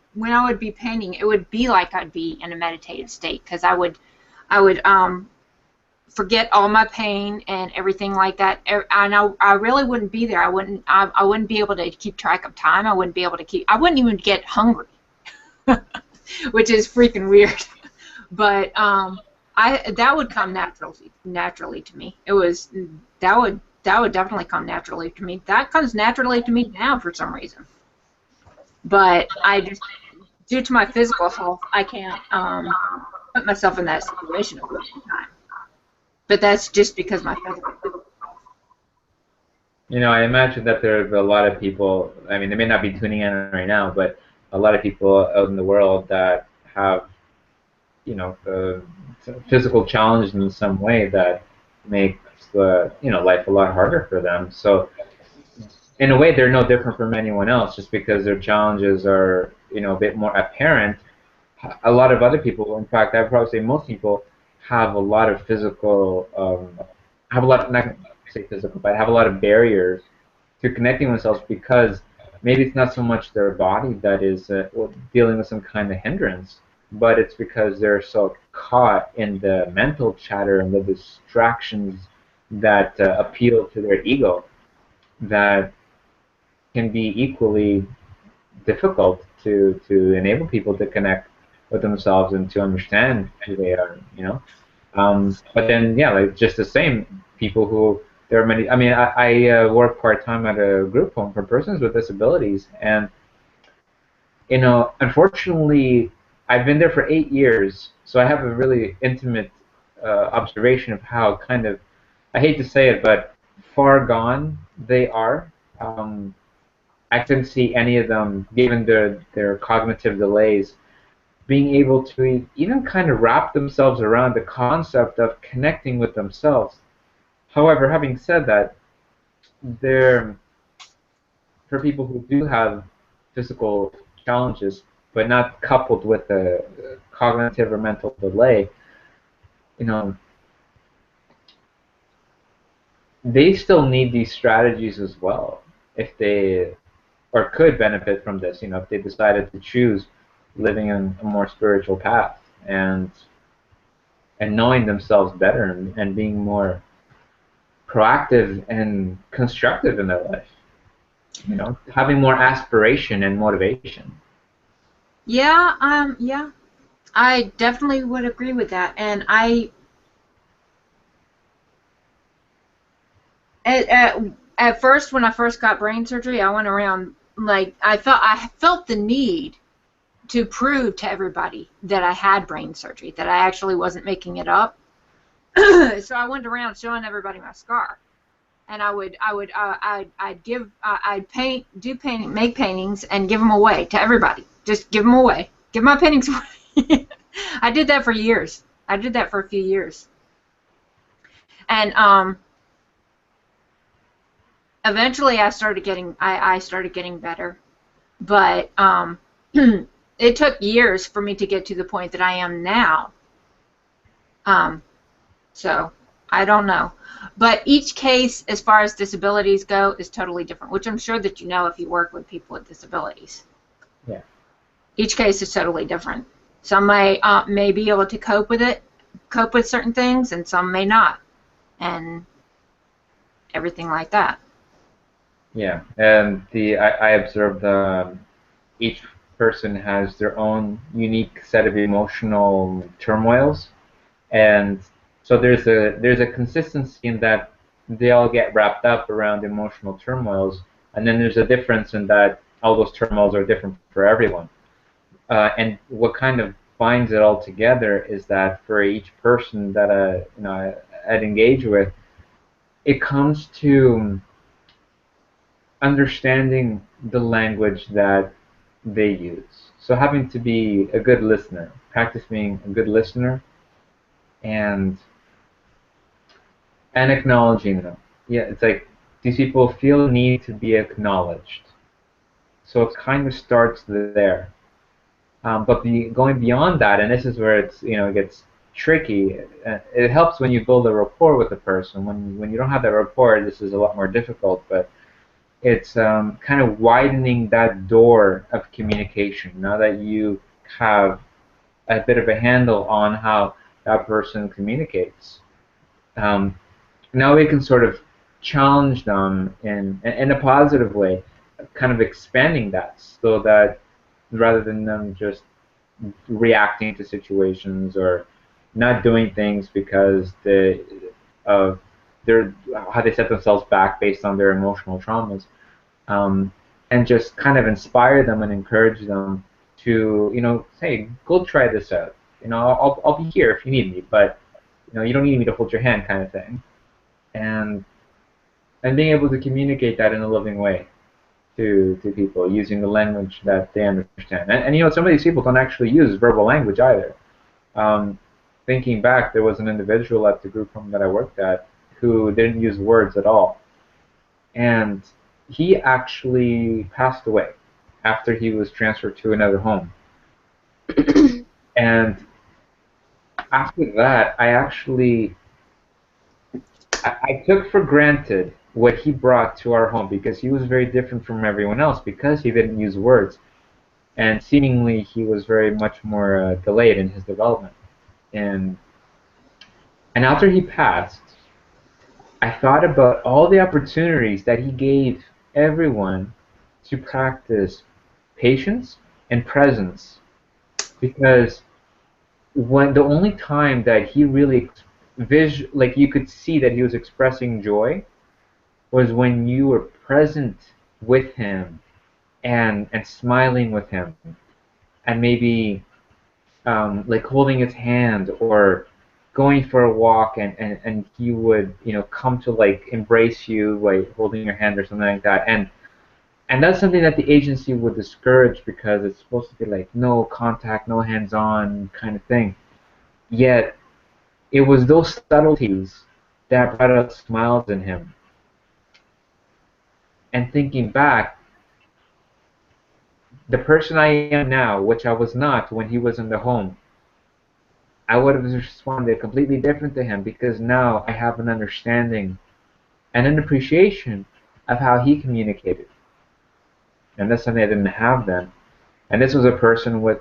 be painting, it would be like I'd be in a meditative state, because I would forget all my pain and everything like that, and I really wouldn't be there. I wouldn't be able to keep track of time. I wouldn't even get hungry, which is freaking weird. But that would come naturally to me. That would definitely come naturally to me. That comes naturally to me now for some reason. But I just, due to my physical health, I can't put myself in that situation all the time. But that's just because my physical health. I imagine that there are a lot of people, I mean, they may not be tuning in right now, but a lot of people out in the world that have, physical challenges in some way that makes life a lot harder for them. So in a way, they're no different from anyone else, just because their challenges are, a bit more apparent. A lot of other people, in fact, I'd probably say most people, have a lot of physical, not to say physical, but have a lot of barriers to connecting with themselves, because maybe it's not so much their body that is dealing with some kind of hindrance, but it's because they're so caught in the mental chatter and the distractions that appeal to their ego, that can be equally difficult to enable people to connect with themselves and to understand who they are, But then, yeah, like just the same, people who, there are many, I mean, I work part-time at a group home for persons with disabilities, and, unfortunately, I've been there for 8 years, so I have a really intimate observation of how kind of, I hate to say it, but far gone they are. I couldn't see any of them, given their cognitive delays, being able to even kind of wrap themselves around the concept of connecting with themselves. However, having said that, there, for people who do have physical challenges, but not coupled with a cognitive or mental delay, you know, they still need these strategies as well, if they, or could benefit from this, if they decided to choose living in a more spiritual path and knowing themselves better and being more proactive and constructive in their life, having more aspiration and motivation. Yeah, I definitely would agree with that, and at first, when I first got brain surgery, I went around like I felt the need to prove to everybody that I had brain surgery, that I actually wasn't making it up. So I went around showing everybody my scar, and I'd paint, make paintings, and give them away to everybody. Just give them away. Give my paintings away. I did that for years. I did that for a few years, and eventually I started getting better, but it took years for me to get to the point that I am now. So I don't know. But each case, as far as disabilities go, is totally different, which I'm sure that you know if you work with people with disabilities. Yeah. Each case is totally different. Some may be able to cope with certain things, and some may not, and everything like that. Yeah, and I observed each person has their own unique set of emotional turmoils, and so there's a consistency in that they all get wrapped up around emotional turmoils, and then there's a difference in that all those turmoils are different for everyone. And what kind of binds it all together is that for each person that I'd engage with, it comes to understanding the language that they use. So having to be a good listener, practice being a good listener, and acknowledging them. Yeah, it's like these people feel a need to be acknowledged. So it kind of starts there. But going beyond that, and this is where it gets tricky. It helps when you build a rapport with a person. When you don't have that rapport, this is a lot more difficult. But it's kind of widening that door of communication. Now that you have a bit of a handle on how that person communicates, um, now we can sort of challenge them in a positive way, kind of expanding that so that rather than them just reacting to situations or not doing things because of their how they set themselves back based on their emotional traumas, um, and just kind of inspire them and encourage them to say, go try this out. I'll be here if you need me, but you don't need me to hold your hand, kind of thing, and being able to communicate that in a loving way to people using the language that they understand. And some of these people don't actually use verbal language either. Um, Thinking back, there was an individual at the group home that I worked at who didn't use words at all. And he actually passed away after he was transferred to another home. And after that, I took for granted what he brought to our home because he was very different from everyone else because he didn't use words. And seemingly he was very much more delayed in his development. And after he passed, I thought about all the opportunities that he gave everyone to practice patience and presence, because when the only time that he really like you could see that he was expressing joy was when you were present with him and smiling with him and maybe like holding his hand or going for a walk and he would come to like embrace you like holding your hand or something like that, and that's something that the agency would discourage because it's supposed to be like no contact, no hands-on kind of thing. Yet it was those subtleties that brought out smiles in him. And thinking back, the person I am now, which I was not when he was in the home, I would have responded completely different to him because now I have an understanding and an appreciation of how he communicated. And that's something I didn't have then. And this was a person with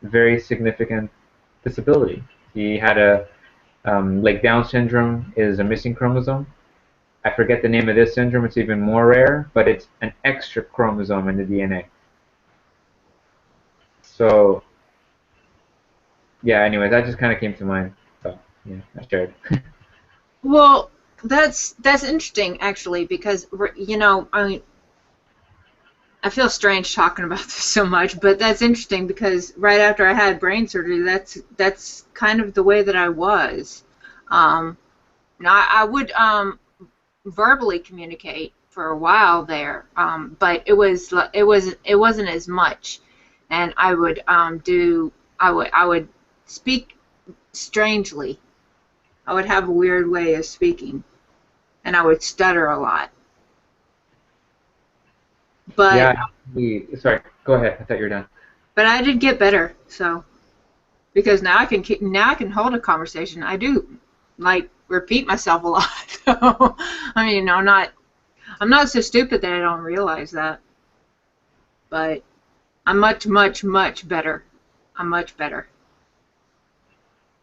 very significant disability. He had like Down syndrome is a missing chromosome. I forget the name of this syndrome. It's even more rare, but it's an extra chromosome in the DNA. So, yeah, anyway, that just kind of came to mind. So, yeah, I shared. Well, that's interesting actually because I mean I feel strange talking about this so much, but that's interesting because right after I had brain surgery, that's kind of the way that I was. Now I would verbally communicate for a while there, but it wasn't as much, and I would I would speak strangely. I would have a weird way of speaking, and I would stutter a lot. But Yeah, sorry, go ahead. I thought you were done. But I did get better, so because now I can hold a conversation. I do like repeat myself a lot. So, I mean, I'm not so stupid that I don't realize that. But I'm much, much, much better. I'm much better.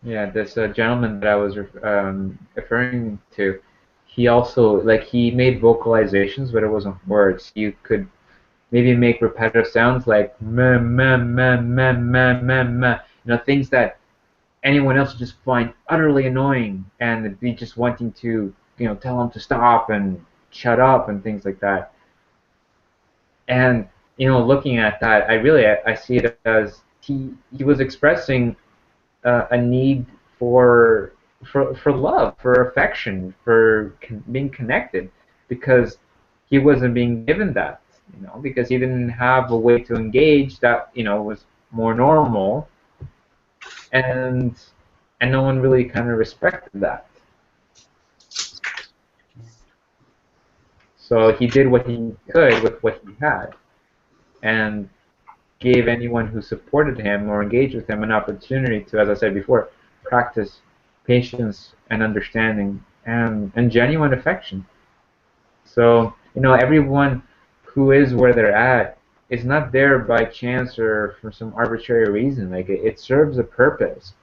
Yeah, this gentleman that I was referring to, he also like he made vocalizations, but it wasn't words. You could maybe make repetitive sounds like meh, meh, meh, meh, meh, meh, meh. Things that anyone else would just find utterly annoying, and be just wanting to, tell him to stop and shut up and things like that. And looking at that, I see it as he was expressing a need for for love, for affection, for being connected, because he wasn't being given that, because he didn't have a way to engage that was more normal, and no one really kind of respected that. So he did what he could with what he had, and gave anyone who supported him or engaged with him an opportunity to, as I said before, practice patience and understanding and genuine affection. So, everyone who is where they're at is not there by chance or for some arbitrary reason. Like it serves a purpose.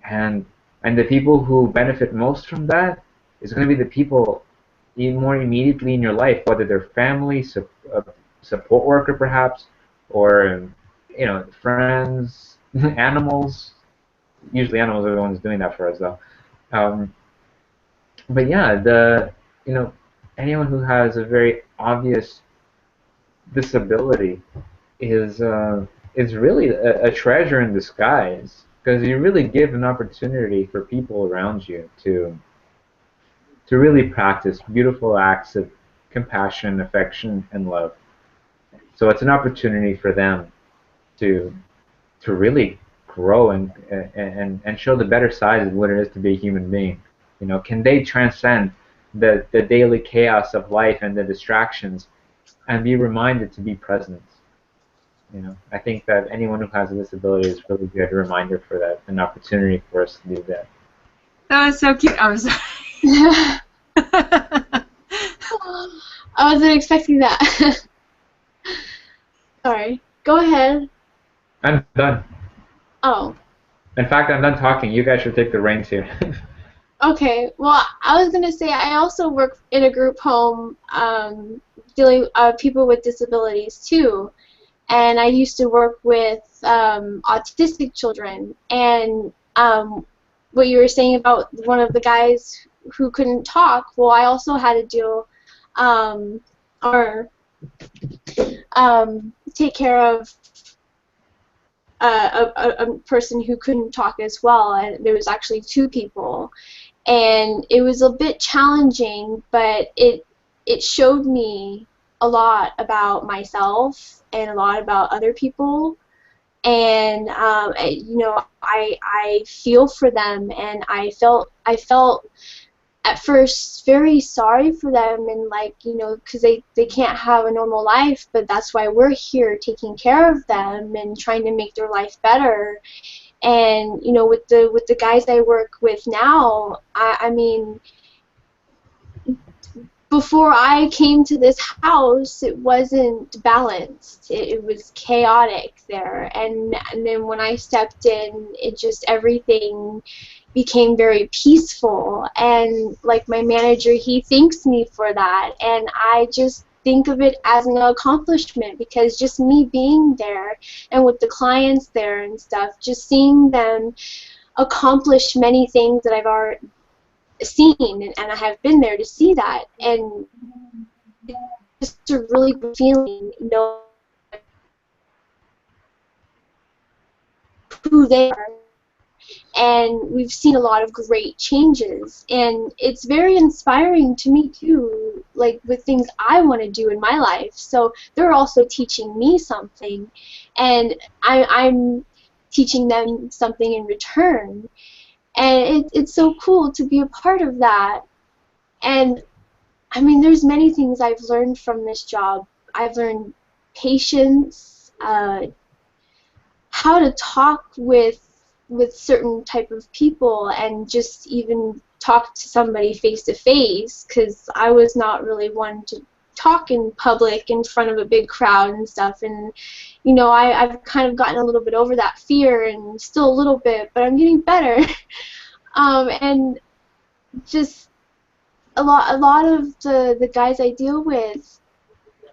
And the people who benefit most from that is going to be the people more immediately in your life, whether they're family, support worker perhaps, or friends, animals. Usually animals are the ones doing that for us though. Um, but yeah, you know anyone who has a very obvious disability is really a treasure in disguise, because you really give an opportunity for people around you to really practice beautiful acts of compassion, affection, and love. So it's an opportunity for them to really grow and show the better side of what it is to be a human being. Can they transcend the daily chaos of life and the distractions and be reminded to be present? I think that anyone who has a disability is really good reminder for that, an opportunity for us to do that. That was so cute. I'm sorry. I wasn't expecting that. Sorry. Go ahead. I'm done. Oh. In fact, I'm done talking. You guys should take the reins here. Okay. Well, I was gonna say I also work in a group home dealing people with disabilities too, and I used to work with autistic children. And what you were saying about one of the guys who couldn't talk, well, I also had to deal or take care of a person who couldn't talk as well, and there was actually two people, and it was a bit challenging, but it showed me a lot about myself and a lot about other people, and I feel for them, and I felt at first very sorry for them, and because they can't have a normal life, but that's why we're here taking care of them and trying to make their life better. And with the guys I work with now, I mean, before I came to this house, it wasn't balanced. It was chaotic there, and then when I stepped in, it just everything became very peaceful. And like my manager, he thanks me for that, and I just think of it as an accomplishment, because just me being there and with the clients there and stuff, just seeing them accomplish many things that I've already seen, and I have been there to see that, and it's just a really good feeling, who they are. And we've seen a lot of great changes, and it's very inspiring to me too, like with things I want to do in my life. So they're also teaching me something, and I'm teaching them something in return, and it's so cool to be a part of that. And I mean, there's many things I've learned from this job. I've learned patience, how to talk with certain type of people, and just even talk to somebody face to face, because I was not really one to talk in public in front of a big crowd and stuff. And you know, I've kind of gotten a little bit over that fear, and still a little bit, but I'm getting better. And just a lot of the guys I deal with,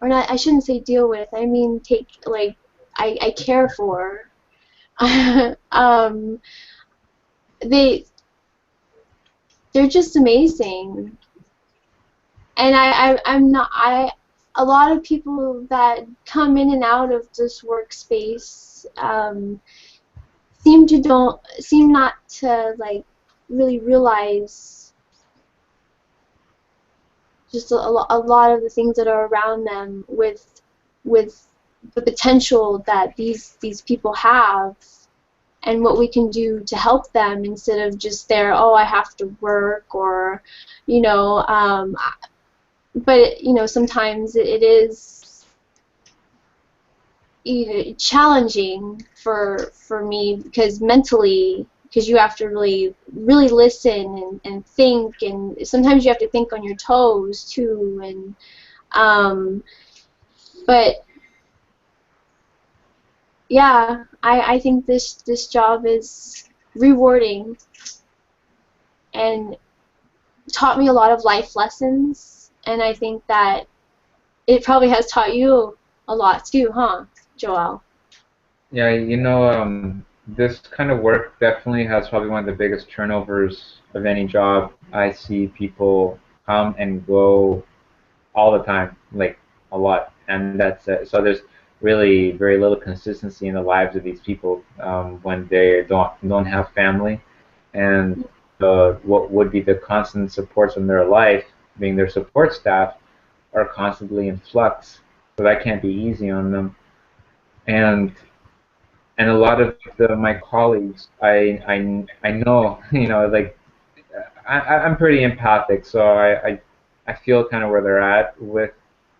or not, I shouldn't say deal with, I mean take, like, I care for. um, they they're just amazing. And I'm not, a lot of people that come in and out of this workspace seem not to, like, really realize just a lot of the things that are around them, with the potential that these people have, and what we can do to help them, instead of just their, oh, I have to work, or, you know, but you know, sometimes it is, you know, challenging for me, because mentally, because you have to really listen and think, and sometimes you have to think on your toes too, and but yeah, I think this job is rewarding, and taught me a lot of life lessons, and I think that it probably has taught you a lot too, huh, Joel? Yeah, this kind of work definitely has probably one of the biggest turnovers of any job. I see people come and go all the time, like a lot, and that's so there's really very little consistency in the lives of these people when they don't have family, and what would be the constant supports in their life, being their support staff, are constantly in flux, so that can't be easy on them. And and a lot of my colleagues, I know, like I'm pretty empathic, so I feel kind of where they're at with,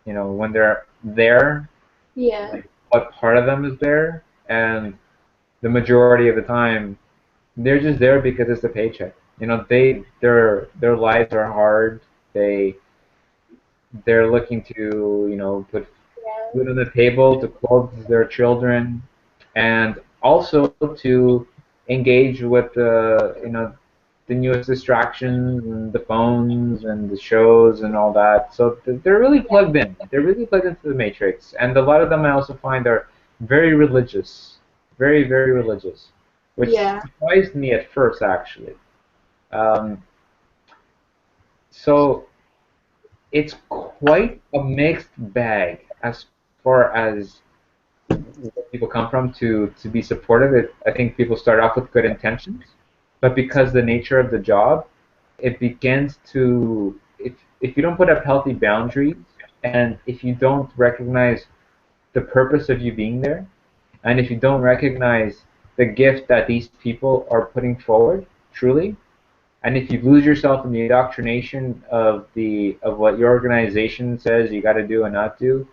when they're there, Yeah. like what part of them is there, and the majority of the time they're just there because it's the paycheck. Their lives are hard. They're looking to, put food on the table, to clothe their children, and also to engage with the newest distractions and the phones and the shows and all that. So they're really plugged in. They're really plugged into the matrix, and a lot of them I also find are very religious, very very religious, which Yeah. surprised me at first actually. Um, so it's quite a mixed bag as far as where people come from to be supportive. I think people start off with good intentions, but because the nature of the job, it begins to, if you don't put up healthy boundaries, and if you don't recognize the purpose of you being there, and if you don't recognize the gift that these people are putting forward truly, and if you lose yourself in the indoctrination of what your organization says you got to do and not do,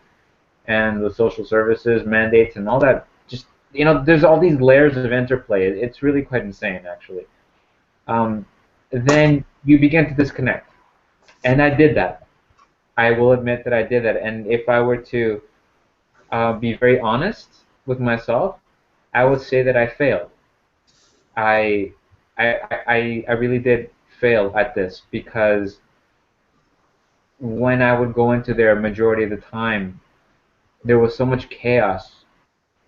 and the social services mandates and all that, just, there's all these layers of interplay. It's really quite insane, actually. Um, then you begin to disconnect, and I did that. I will admit that I did that. And if I were to be very honest with myself, I would say that I failed. I, I really did fail at this, because when I would go into there majority of the time, there was so much chaos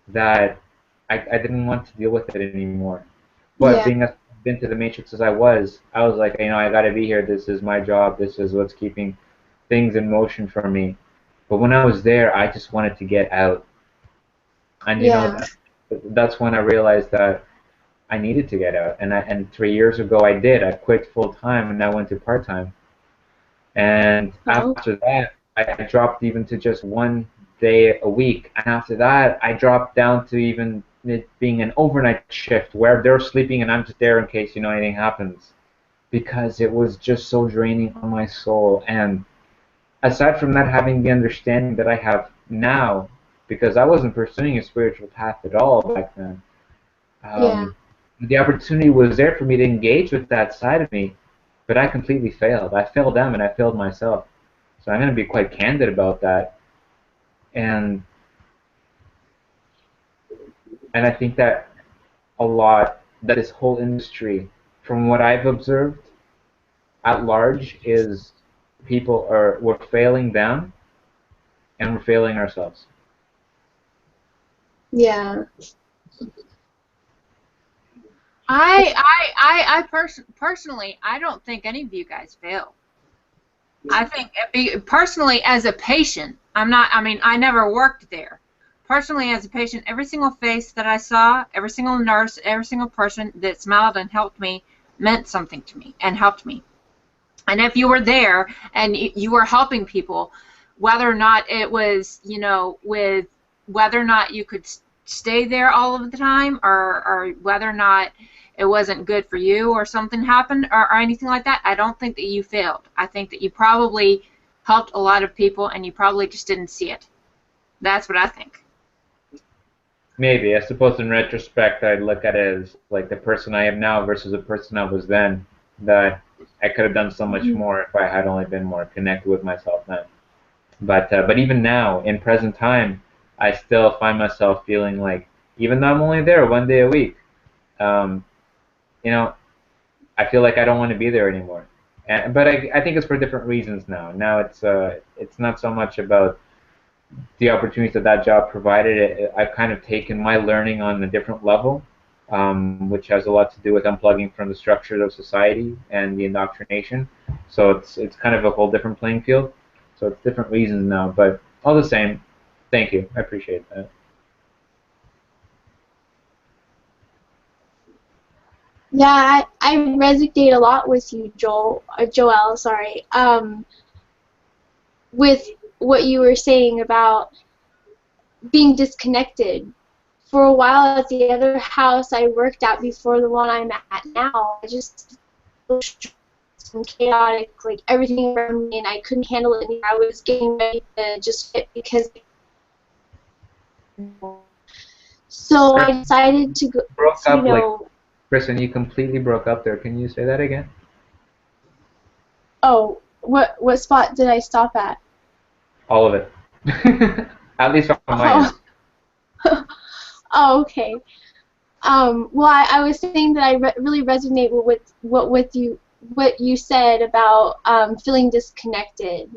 that I didn't want to deal with it anymore. But Yeah. being as into the matrix as I was like, I got to be here. This is my job. This is what's keeping things in motion for me. But when I was there, I just wanted to get out. And Yeah. that's when I realized that I needed to get out. And 3 years ago I did. I quit full time and I went to part time. And Oh. after that, I dropped even to just 1 day a week. And after that, I dropped down to even it being an overnight shift where they're sleeping and I'm just there in case, anything happens. Because it was just so draining on my soul. And aside from that, having the understanding that I have now, because I wasn't pursuing a spiritual path at all back then, Yeah. The opportunity was there for me to engage with that side of me, but I completely failed. I failed them and I failed myself. So I'm going to be quite candid about that. And I think that a lot that this whole industry, from what I've observed at large, is we're failing them and we're failing ourselves. Yeah. Personally, I don't think any of you guys fail. I think personally, as a patient, I never worked there. Personally, as a patient, every single face that I saw, every single nurse, every single person that smiled and helped me meant something to me and helped me. And if you were there and you were helping people, whether or not it was, with whether or not you could stay there all of the time, or whether or not it wasn't good for you or something happened or anything like that, I don't think that you failed. I think that you probably helped a lot of people and you probably just didn't see it. That's what I think. Maybe. I suppose in retrospect, I'd look at it as like the person I am now versus the person I was then. That I could have done so much more if I had only been more connected with myself then. But even now, in present time, I still find myself feeling like, even though I'm only there 1 day a week, you know, I feel like I don't want to be there anymore. But I think it's for different reasons now. Now it's not so much about the opportunities that job provided. I've kind of taken my learning on a different level, which has a lot to do with unplugging from the structures of society and the indoctrination. So it's kind of a whole different playing field. So it's different reasons now, but all the same, thank you. I appreciate that. Yeah, I resonate a lot with you, Joel, sorry. With what you were saying about being disconnected. For a while at the other house I worked at before the one I'm at now, I just was chaotic, like everything around me, and I couldn't handle it anymore. I was getting ready to just quit because. So I decided to go. Broke You up, like, know. Kristen, you completely broke up there. Can you say that again? Oh, what spot did I stop at? All of it. At least on my end. Oh, okay. Well, I was saying that I really resonate with what you said about feeling disconnected.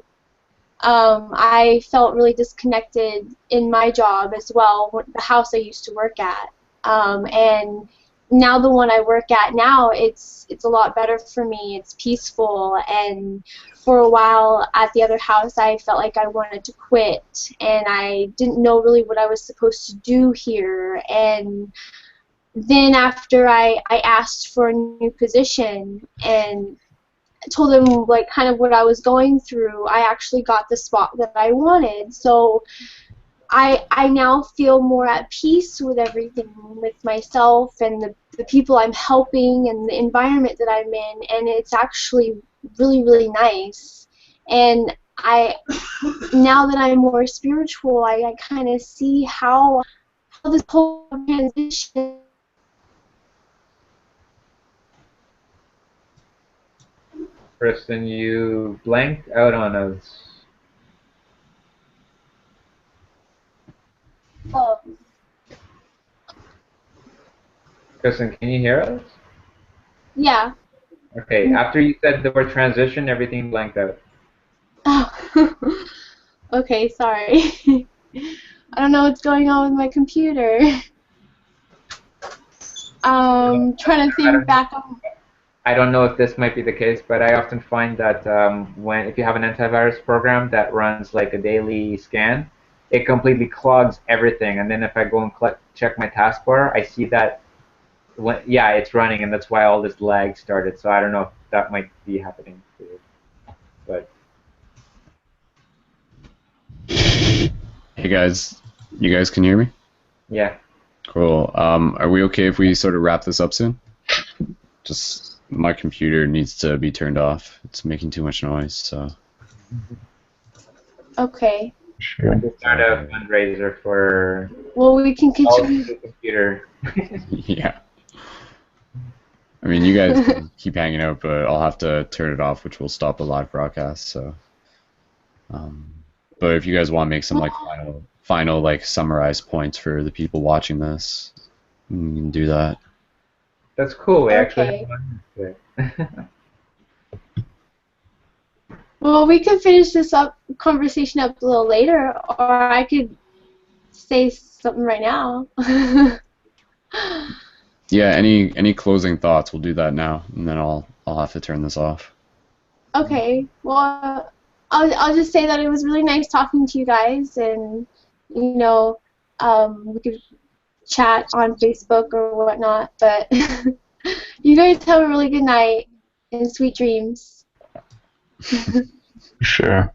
I felt really disconnected in my job as well, the house I used to work at, and now the one I work at now, it's a lot better for me. It's peaceful, and for a while at the other house, I felt like I wanted to quit, and I didn't know really what I was supposed to do here, and then after I asked for a new position and told them like kind of what I was going through, I actually got the spot that I wanted. So I now feel more at peace with everything, with myself and the people I'm helping and the environment that I'm in, and it's actually really, really nice. And now that I'm more spiritual, I kind of see how this whole transition. Kristen, you blanked out on us. Kristen, can you hear us? Yeah. Okay, after you said the word transition, everything blanked out. Oh. Okay, sorry. I don't know what's going on with my computer. Trying to think back on. I don't know if this might be the case, but I often find that if you have an antivirus program that runs like a daily scan, it completely clogs everything. And then if I go and check my taskbar, I see that yeah, it's running, and that's why all this lag started. So I don't know if that might be happening to you. But Hey guys, you guys can hear me? yeah. Cool. Are we okay if we sort of wrap this up soon? Just my computer needs to be turned off. It's making too much noise. So. Okay. We can start a fundraiser for Well, we can all continue. the computer. Yeah. I mean, you guys can keep hanging out, but I'll have to turn it off, which will stop the live broadcast. So, um, but if you guys want to make some like final like summarized points for the people watching this, you can do that. That's cool. We actually Okay. have fun with it. Well, we could finish this conversation up a little later, or I could say something right now. Yeah. Any closing thoughts? We'll do that now, and then I'll have to turn this off. Okay. Well, I'll just say that it was really nice talking to you guys, and you know, we could chat on Facebook or whatnot. But you guys have a really good night and sweet dreams. Sure.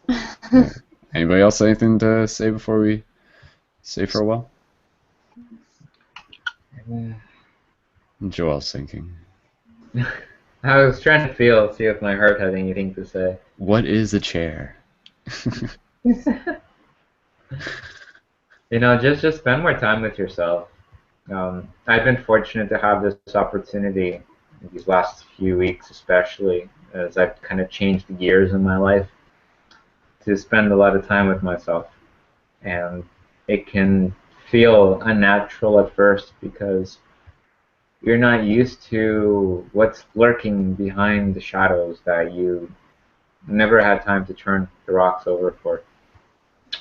Yeah. Anybody else have anything to say before we say farewell? Joel's thinking. I was trying to see if my heart had anything to say. What is a chair? You know, just spend more time with yourself. I've been fortunate to have this opportunity these last few weeks, especially as I've kind of changed gears in my life, to spend a lot of time with myself. And it can feel unnatural at first because you're not used to what's lurking behind the shadows that you never had time to turn the rocks over for.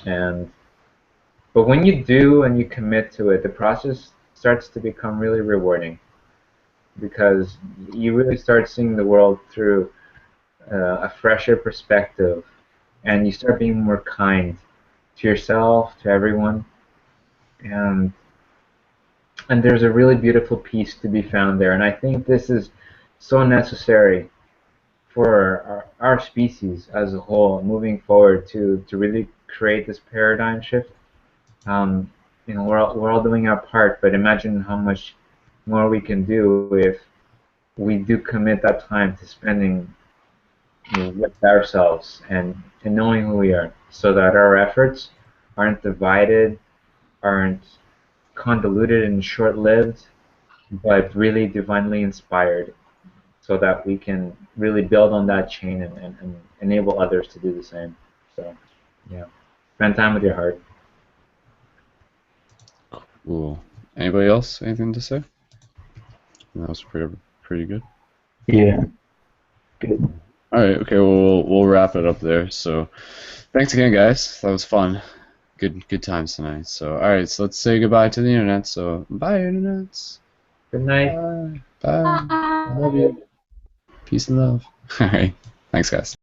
But when you do and you commit to it, the process starts to become really rewarding because you really start seeing the world through a fresher perspective, and you start being more kind to yourself, to everyone, and there's a really beautiful peace to be found there. And I think this is so necessary for our species as a whole, moving forward to really create this paradigm shift. Um, you know, we're all doing our part, but imagine how much more we can do if we do commit that time to spending, you know, with ourselves and knowing who we are, so that our efforts aren't divided, aren't convoluted and short-lived, but really divinely inspired, so that we can really build on that chain and enable others to do the same. So, yeah, spend time with your heart. Cool. Anybody else? Anything to say? That was pretty good. Yeah. Good. All right. Okay. Well, we'll wrap it up there. So, thanks again, guys. That was fun. Good times tonight. So, all right. So let's say goodbye to the internet. So, bye, internets. Good night. Bye. Bye. I love you. Peace and love. All right. Thanks, guys.